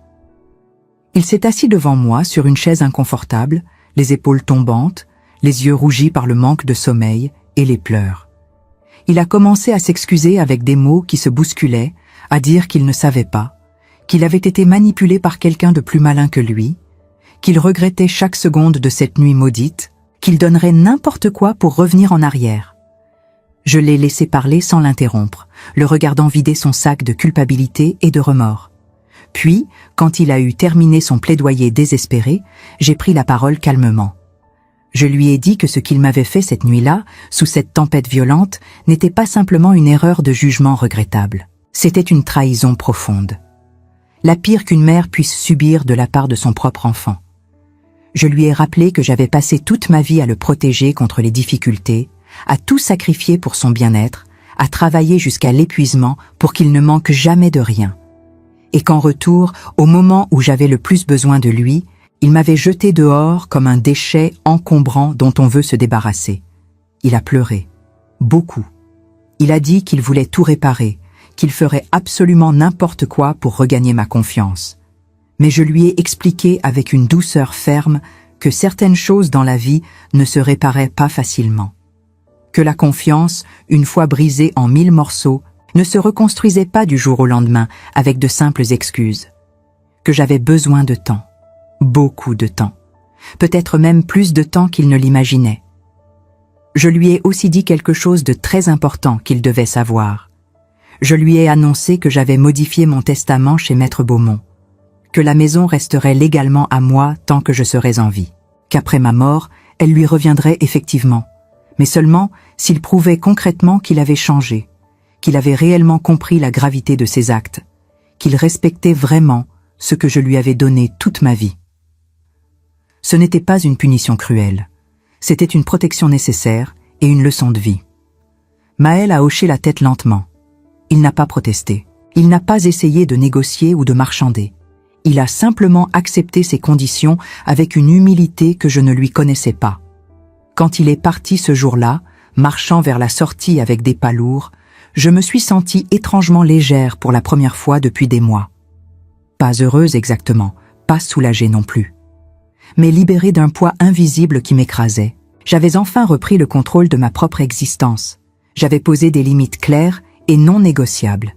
Il s'est assis devant moi sur une chaise inconfortable, les épaules tombantes, les yeux rougis par le manque de sommeil et les pleurs. Il a commencé à s'excuser avec des mots qui se bousculaient, à dire qu'il ne savait pas, qu'il avait été manipulé par quelqu'un de plus malin que lui, qu'il regrettait chaque seconde de cette nuit maudite, qu'il donnerait n'importe quoi pour revenir en arrière. Je l'ai laissé parler sans l'interrompre, le regardant vider son sac de culpabilité et de remords. Puis, quand il a eu terminé son plaidoyer désespéré, j'ai pris la parole calmement. Je lui ai dit que ce qu'il m'avait fait cette nuit-là, sous cette tempête violente, n'était pas simplement une erreur de jugement regrettable. C'était une trahison profonde. La pire qu'une mère puisse subir de la part de son propre enfant. Je lui ai rappelé que j'avais passé toute ma vie à le protéger contre les difficultés, à tout sacrifier pour son bien-être, à travailler jusqu'à l'épuisement pour qu'il ne manque jamais de rien. Et qu'en retour, au moment où j'avais le plus besoin de lui, il m'avait jeté dehors comme un déchet encombrant dont on veut se débarrasser. Il a pleuré. Beaucoup. Il a dit qu'il voulait tout réparer, qu'il ferait absolument n'importe quoi pour regagner ma confiance. Mais je lui ai expliqué avec une douceur ferme que certaines choses dans la vie ne se réparaient pas facilement. Que la confiance, une fois brisée en 1000 morceaux, ne se reconstruisait pas du jour au lendemain avec de simples excuses. Que j'avais besoin de temps. Beaucoup de temps. Peut-être même plus de temps qu'il ne l'imaginait. Je lui ai aussi dit quelque chose de très important qu'il devait savoir. Je lui ai annoncé que j'avais modifié mon testament chez Maître Beaumont, que la maison resterait légalement à moi tant que je serais en vie, qu'après ma mort, elle lui reviendrait effectivement, mais seulement s'il prouvait concrètement qu'il avait changé, qu'il avait réellement compris la gravité de ses actes, qu'il respectait vraiment ce que je lui avais donné toute ma vie. Ce n'était pas une punition cruelle, c'était une protection nécessaire et une leçon de vie. Maël a hoché la tête lentement. Il n'a pas protesté, il n'a pas essayé de négocier ou de marchander. Il a simplement accepté ses conditions avec une humilité que je ne lui connaissais pas. Quand il est parti ce jour-là, marchant vers la sortie avec des pas lourds, je me suis sentie étrangement légère pour la première fois depuis des mois. Pas heureuse exactement, pas soulagée non plus. Mais libérée d'un poids invisible qui m'écrasait. J'avais enfin repris le contrôle de ma propre existence. J'avais posé des limites claires et non négociables.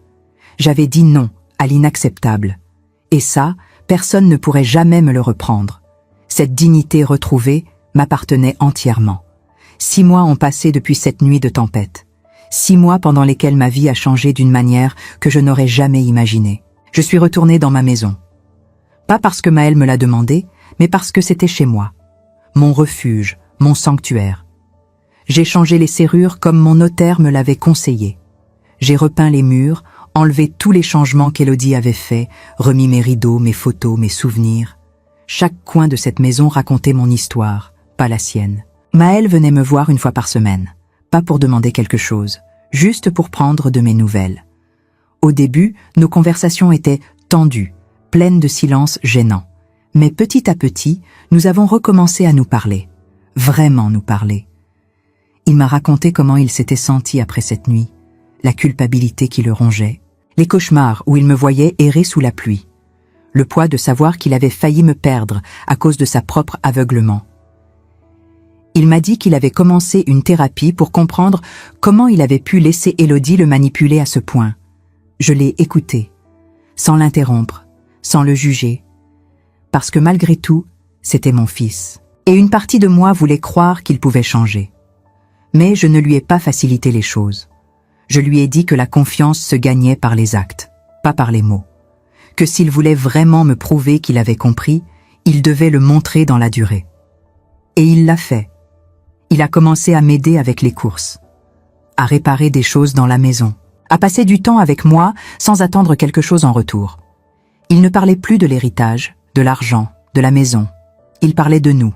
J'avais dit non à l'inacceptable. Et ça, personne ne pourrait jamais me le reprendre. Cette dignité retrouvée m'appartenait entièrement. 6 mois ont passé depuis cette nuit de tempête. 6 mois pendant lesquels ma vie a changé d'une manière que je n'aurais jamais imaginée. Je suis retournée dans ma maison. Pas parce que Maël me l'a demandé, mais parce que c'était chez moi. Mon refuge, mon sanctuaire. J'ai changé les serrures comme mon notaire me l'avait conseillé. J'ai repeint les murs, enlevé tous les changements qu'Élodie avait faits, remis mes rideaux, mes photos, mes souvenirs. Chaque coin de cette maison racontait mon histoire, pas la sienne. Maël venait me voir une fois par semaine, pas pour demander quelque chose, juste pour prendre de mes nouvelles. Au début, nos conversations étaient tendues, pleines de silence gênant. Mais petit à petit, nous avons recommencé à nous parler, vraiment nous parler. Il m'a raconté comment il s'était senti après cette nuit, la culpabilité qui le rongeait, les cauchemars où il me voyait errer sous la pluie, le poids de savoir qu'il avait failli me perdre à cause de sa propre aveuglement. Il m'a dit qu'il avait commencé une thérapie pour comprendre comment il avait pu laisser Élodie le manipuler à ce point. Je l'ai écouté, sans l'interrompre, sans le juger, parce que malgré tout, c'était mon fils. Et une partie de moi voulait croire qu'il pouvait changer. Mais je ne lui ai pas facilité les choses. Je lui ai dit que la confiance se gagnait par les actes, pas par les mots. Que s'il voulait vraiment me prouver qu'il avait compris, il devait le montrer dans la durée. Et il l'a fait. Il a commencé à m'aider avec les courses. à réparer des choses dans la maison, à passer du temps avec moi sans attendre quelque chose en retour. Il ne parlait plus de l'héritage, de l'argent, de la maison. Il parlait de nous,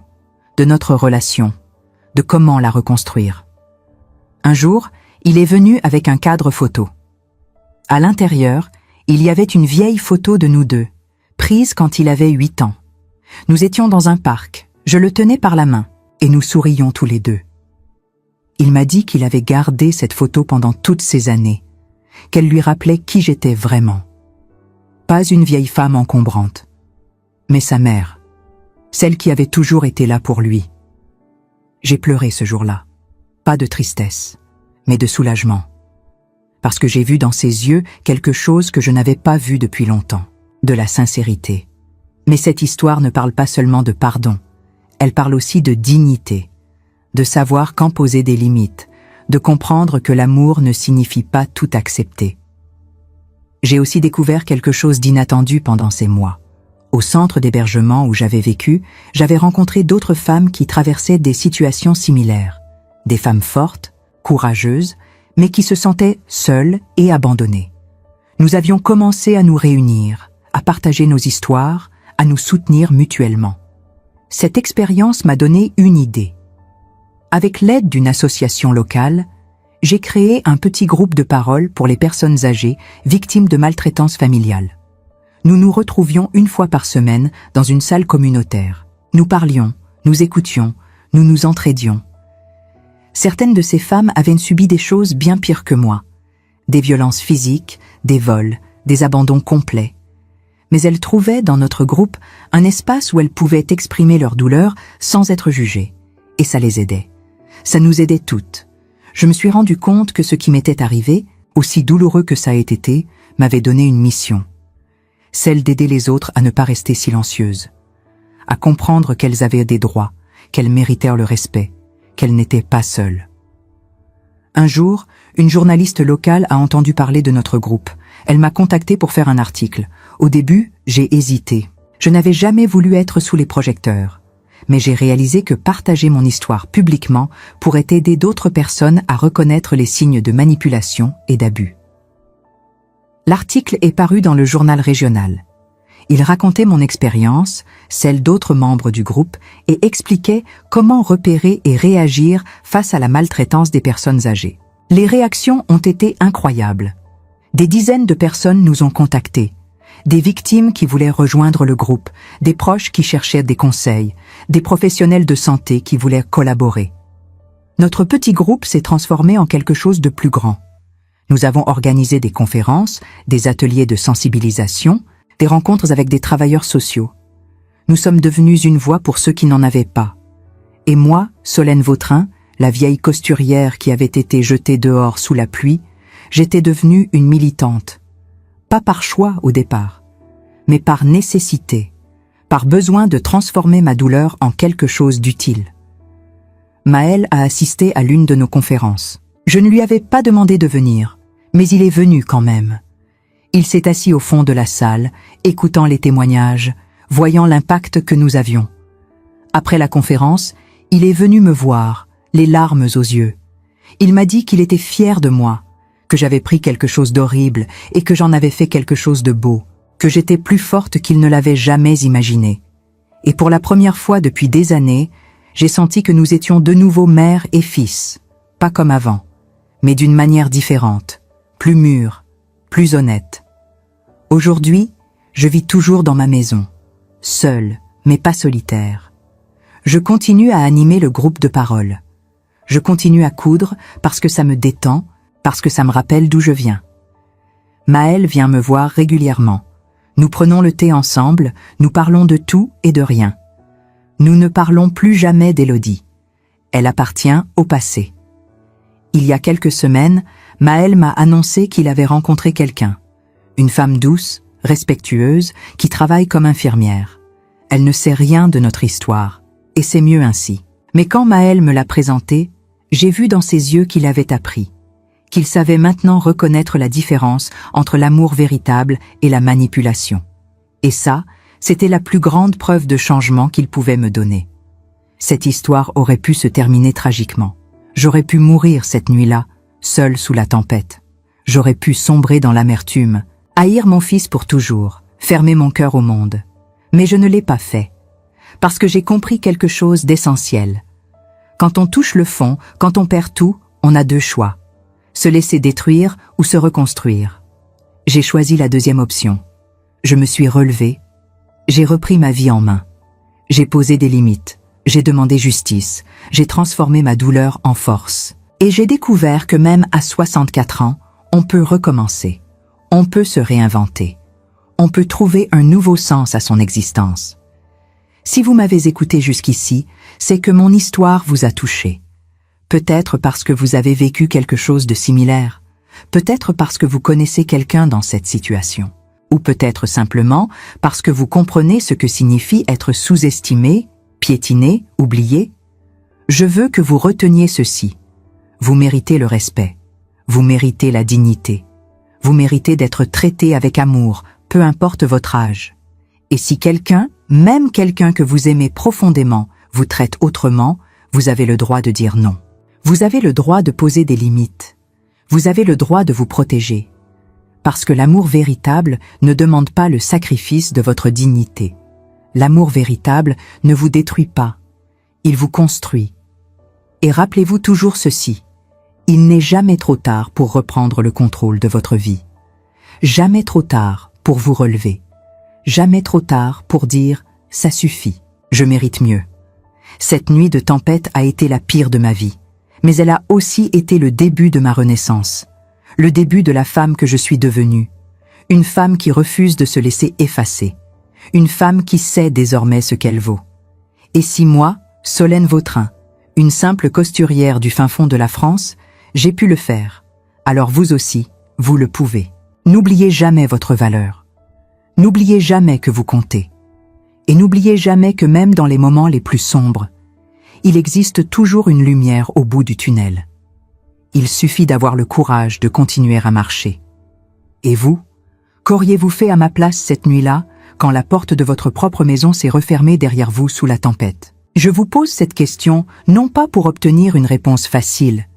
de notre relation, de comment la reconstruire. Un jour, il est venu avec un cadre photo. À l'intérieur, il y avait une vieille photo de nous deux, prise quand il avait 8 ans. Nous étions dans un parc, je le tenais par la main, et nous sourions tous les deux. Il m'a dit qu'il avait gardé cette photo pendant toutes ces années, qu'elle lui rappelait qui j'étais vraiment. Pas une vieille femme encombrante, mais sa mère, celle qui avait toujours été là pour lui. J'ai pleuré ce jour-là, pas de tristesse, mais de soulagement, parce que j'ai vu dans ses yeux quelque chose que je n'avais pas vu depuis longtemps, de la sincérité. Mais cette histoire ne parle pas seulement de pardon, elle parle aussi de dignité, de savoir quand poser des limites, de comprendre que l'amour ne signifie pas tout accepter. J'ai aussi découvert quelque chose d'inattendu pendant ces mois. Au centre d'hébergement où j'avais vécu, j'avais rencontré d'autres femmes qui traversaient des situations similaires. Des femmes fortes, courageuses, mais qui se sentaient seules et abandonnées. Nous avions commencé à nous réunir, à partager nos histoires, à nous soutenir mutuellement. Cette expérience m'a donné une idée. Avec l'aide d'une association locale, j'ai créé un petit groupe de parole pour les personnes âgées victimes de maltraitance familiale. Nous nous retrouvions une fois par semaine dans une salle communautaire. Nous parlions, nous écoutions, nous nous entraidions. Certaines de ces femmes avaient subi des choses bien pires que moi. Des violences physiques, des vols, des abandons complets. Mais elles trouvaient dans notre groupe un espace où elles pouvaient exprimer leur douleur sans être jugées. Et ça les aidait. Ça nous aidait toutes. Je me suis rendu compte que ce qui m'était arrivé, aussi douloureux que ça ait été, m'avait donné une mission. Celle d'aider les autres à ne pas rester silencieuses. À comprendre qu'elles avaient des droits, qu'elles méritaient le respect, qu'elles n'étaient pas seules. Un jour, une journaliste locale a entendu parler de notre groupe. Elle m'a contacté pour faire un article. Au début, j'ai hésité. Je n'avais jamais voulu être sous les projecteurs. Mais j'ai réalisé que partager mon histoire publiquement pourrait aider d'autres personnes à reconnaître les signes de manipulation et d'abus. L'article est paru dans le journal régional. Il racontait mon expérience, celle d'autres membres du groupe, et expliquait comment repérer et réagir face à la maltraitance des personnes âgées. Les réactions ont été incroyables. Des dizaines de personnes nous ont contactés. Des victimes qui voulaient rejoindre le groupe, des proches qui cherchaient des conseils, des professionnels de santé qui voulaient collaborer. Notre petit groupe s'est transformé en quelque chose de plus grand. Nous avons organisé des conférences, des ateliers de sensibilisation, des rencontres avec des travailleurs sociaux. Nous sommes devenus une voix pour ceux qui n'en avaient pas. Et moi, Solène Vautrin, la vieille costurière qui avait été jetée dehors sous la pluie, j'étais devenue une militante. Pas par choix au départ, mais par nécessité, par besoin de transformer ma douleur en quelque chose d'utile. Maël a assisté à l'une de nos conférences. Je ne lui avais pas demandé de venir, mais il est venu quand même. Il s'est assis au fond de la salle, écoutant les témoignages, voyant l'impact que nous avions. Après la conférence, il est venu me voir, les larmes aux yeux. Il m'a dit qu'il était fier de moi, que j'avais pris quelque chose d'horrible et que j'en avais fait quelque chose de beau, que j'étais plus forte qu'il ne l'avait jamais imaginé. Et pour la première fois depuis des années, j'ai senti que nous étions de nouveau mère et fils, pas comme avant, mais d'une manière différente, plus mûre, plus honnête. Aujourd'hui, je vis toujours dans ma maison, seule, mais pas solitaire. Je continue à animer le groupe de parole. Je continue à coudre parce que ça me détend, parce que ça me rappelle d'où je viens. Maël vient me voir régulièrement. Nous prenons le thé ensemble, nous parlons de tout et de rien. Nous ne parlons plus jamais d'Élodie. Elle appartient au passé. Il y a quelques semaines, Maël m'a annoncé qu'il avait rencontré quelqu'un. Une femme douce, respectueuse, qui travaille comme infirmière. Elle ne sait rien de notre histoire, et c'est mieux ainsi. Mais quand Maël me l'a présenté, j'ai vu dans ses yeux qu'il avait appris, qu'il savait maintenant reconnaître la différence entre l'amour véritable et la manipulation. Et ça, c'était la plus grande preuve de changement qu'il pouvait me donner. Cette histoire aurait pu se terminer tragiquement. J'aurais pu mourir cette nuit-là, seule sous la tempête. J'aurais pu sombrer dans l'amertume, haïr mon fils pour toujours, fermer mon cœur au monde. Mais je ne l'ai pas fait, parce que j'ai compris quelque chose d'essentiel. Quand on touche le fond, quand on perd tout, on a deux choix. Se laisser détruire ou se reconstruire. J'ai choisi la deuxième option. Je me suis relevée, j'ai repris ma vie en main. J'ai posé des limites, j'ai demandé justice, j'ai transformé ma douleur en force. Et j'ai découvert que même à 64 ans, on peut recommencer, on peut se réinventer, on peut trouver un nouveau sens à son existence. Si vous m'avez écouté jusqu'ici, c'est que mon histoire vous a touché. Peut-être parce que vous avez vécu quelque chose de similaire, peut-être parce que vous connaissez quelqu'un dans cette situation, ou peut-être simplement parce que vous comprenez ce que signifie être sous-estimé, piétiné, oublié. Je veux que vous reteniez ceci. Vous méritez le respect, vous méritez la dignité, vous méritez d'être traité avec amour, peu importe votre âge. Et si quelqu'un, même quelqu'un que vous aimez profondément, vous traite autrement, vous avez le droit de dire non. Vous avez le droit de poser des limites. Vous avez le droit de vous protéger. Parce que l'amour véritable ne demande pas le sacrifice de votre dignité. L'amour véritable ne vous détruit pas, il vous construit. Et rappelez-vous toujours ceci, il n'est jamais trop tard pour reprendre le contrôle de votre vie. Jamais trop tard pour vous relever. Jamais trop tard pour dire « ça suffit, je mérite mieux ». Cette nuit de tempête a été la pire de ma vie, mais elle a aussi été le début de ma renaissance, le début de la femme que je suis devenue, une femme qui refuse de se laisser effacer, une femme qui sait désormais ce qu'elle vaut. Et si moi, Solène Vautrin, une simple costurière du fin fond de la France, j'ai pu le faire, alors vous aussi, vous le pouvez. N'oubliez jamais votre valeur. N'oubliez jamais que vous comptez. Et n'oubliez jamais que même dans les moments les plus sombres, il existe toujours une lumière au bout du tunnel. Il suffit d'avoir le courage de continuer à marcher. Et vous, qu'auriez-vous fait à ma place cette nuit-là, quand la porte de votre propre maison s'est refermée derrière vous sous la tempête? Je vous pose cette question non pas pour obtenir une réponse facile,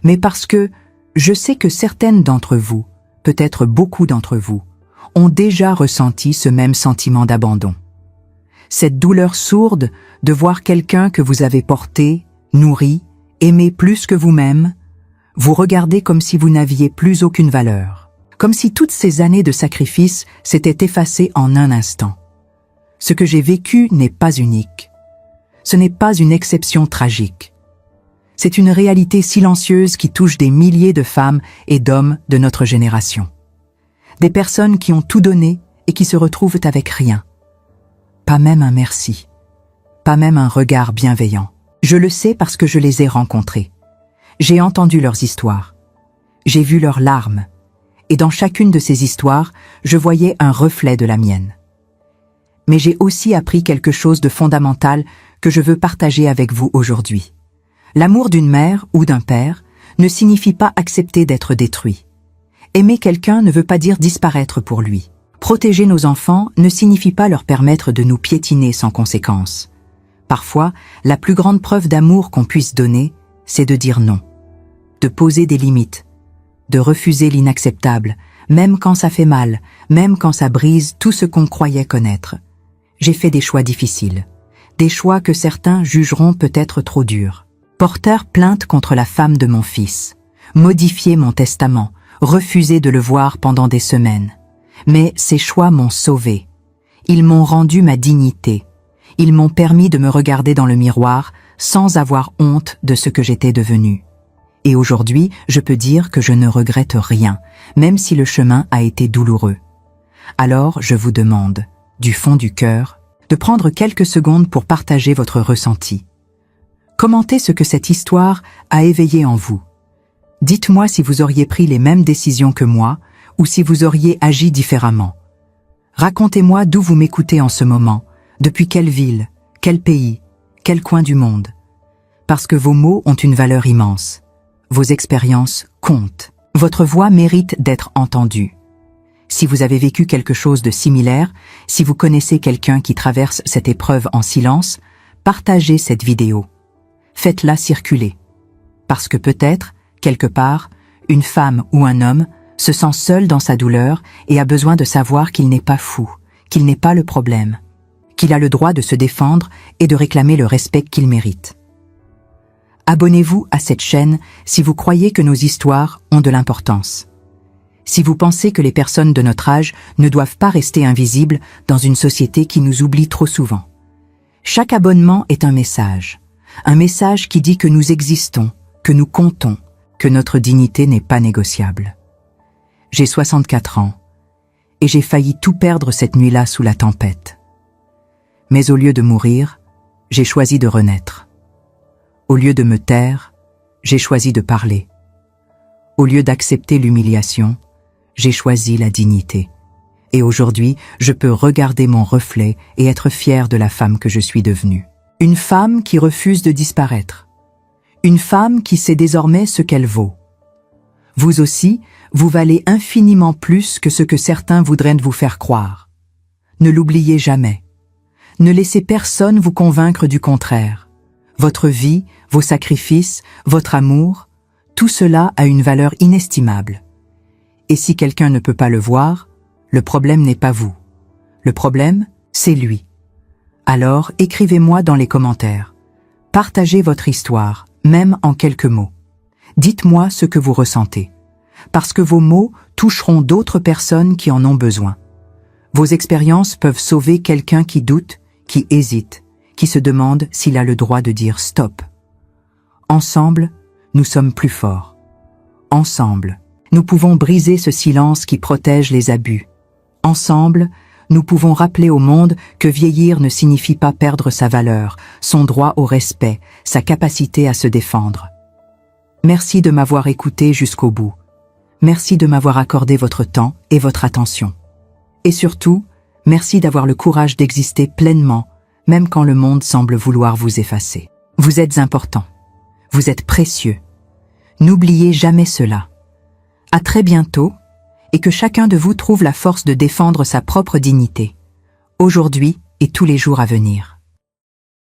mais parce que je sais que certaines d'entre vous, peut-être beaucoup d'entre vous, ont déjà ressenti ce même sentiment d'abandon. Cette douleur sourde de voir quelqu'un que vous avez porté, nourri, aimé plus que vous-même, vous regarder comme si vous n'aviez plus aucune valeur, comme si toutes ces années de sacrifice s'étaient effacées en un instant. Ce que j'ai vécu n'est pas unique. Ce n'est pas une exception tragique. C'est une réalité silencieuse qui touche des milliers de femmes et d'hommes de notre génération. Des personnes qui ont tout donné et qui se retrouvent avec rien. Pas même un merci. Pas même un regard bienveillant. Je le sais parce que je les ai rencontrés. J'ai entendu leurs histoires. J'ai vu leurs larmes. Et dans chacune de ces histoires, je voyais un reflet de la mienne. Mais j'ai aussi appris quelque chose de fondamental que je veux partager avec vous aujourd'hui. L'amour d'une mère ou d'un père ne signifie pas accepter d'être détruit. Aimer quelqu'un ne veut pas dire disparaître pour lui. Protéger nos enfants ne signifie pas leur permettre de nous piétiner sans conséquence. Parfois, la plus grande preuve d'amour qu'on puisse donner, c'est de dire non, de poser des limites, de refuser l'inacceptable, même quand ça fait mal, même quand ça brise tout ce qu'on croyait connaître. J'ai fait des choix difficiles, des choix que certains jugeront peut-être trop durs. Porter plainte contre la femme de mon fils, modifier mon testament, refuser de le voir pendant des semaines. Mais ces choix m'ont sauvé. Ils m'ont rendu ma dignité. Ils m'ont permis de me regarder dans le miroir sans avoir honte de ce que j'étais devenue. Et aujourd'hui, je peux dire que je ne regrette rien, même si le chemin a été douloureux. Alors, je vous demande, du fond du cœur, de prendre quelques secondes pour partager votre ressenti. Commentez ce que cette histoire a éveillé en vous. Dites-moi si vous auriez pris les mêmes décisions que moi ou si vous auriez agi différemment. Racontez-moi d'où vous m'écoutez en ce moment, depuis quelle ville, quel pays, quel coin du monde. Parce que vos mots ont une valeur immense. Vos expériences comptent. Votre voix mérite d'être entendue. Si vous avez vécu quelque chose de similaire, si vous connaissez quelqu'un qui traverse cette épreuve en silence, partagez cette vidéo. Faites-la circuler. Parce que peut-être, quelque part, Une femme ou un homme se sent seul dans sa douleur et a besoin de savoir qu'il n'est pas fou, qu'il n'est pas le problème, qu'il a le droit de se défendre et de réclamer le respect qu'il mérite. Abonnez-vous à cette chaîne si vous croyez que nos histoires ont de l'importance. Si vous pensez que les personnes de notre âge ne doivent pas rester invisibles dans une société qui nous oublie trop souvent. Chaque abonnement est un message qui dit que nous existons, que nous comptons, que notre dignité n'est pas négociable. J'ai 64 ans et j'ai failli tout perdre cette nuit-là sous la tempête. Mais au lieu de mourir, j'ai choisi de renaître. Au lieu de me taire, j'ai choisi de parler. Au lieu d'accepter l'humiliation, j'ai choisi la dignité. Et aujourd'hui, je peux regarder mon reflet et être fière de la femme que je suis devenue. Une femme qui refuse de disparaître. Une femme qui sait désormais ce qu'elle vaut. Vous aussi, vous valez infiniment plus que ce que certains voudraient vous faire croire. Ne l'oubliez jamais. Ne laissez personne vous convaincre du contraire. Votre vie, vos sacrifices, votre amour, tout cela a une valeur inestimable. Et si quelqu'un ne peut pas le voir, le problème n'est pas vous. Le problème, c'est lui. Alors, écrivez-moi dans les commentaires. Partagez votre histoire, même en quelques mots. Dites-moi ce que vous ressentez. Parce que vos mots toucheront d'autres personnes qui en ont besoin. Vos expériences peuvent sauver quelqu'un qui doute, qui hésite, qui se demande s'il a le droit de dire stop. Ensemble, nous sommes plus forts. Ensemble, nous pouvons briser ce silence qui protège les abus. Ensemble, nous pouvons rappeler au monde que vieillir ne signifie pas perdre sa valeur, son droit au respect, sa capacité à se défendre. Merci de m'avoir écouté jusqu'au bout. Merci de m'avoir accordé votre temps et votre attention. Et surtout, merci d'avoir le courage d'exister pleinement, même quand le monde semble vouloir vous effacer. Vous êtes important. Vous êtes précieux. N'oubliez jamais cela. À très bientôt, et que chacun de vous trouve la force de défendre sa propre dignité, aujourd'hui et tous les jours à venir.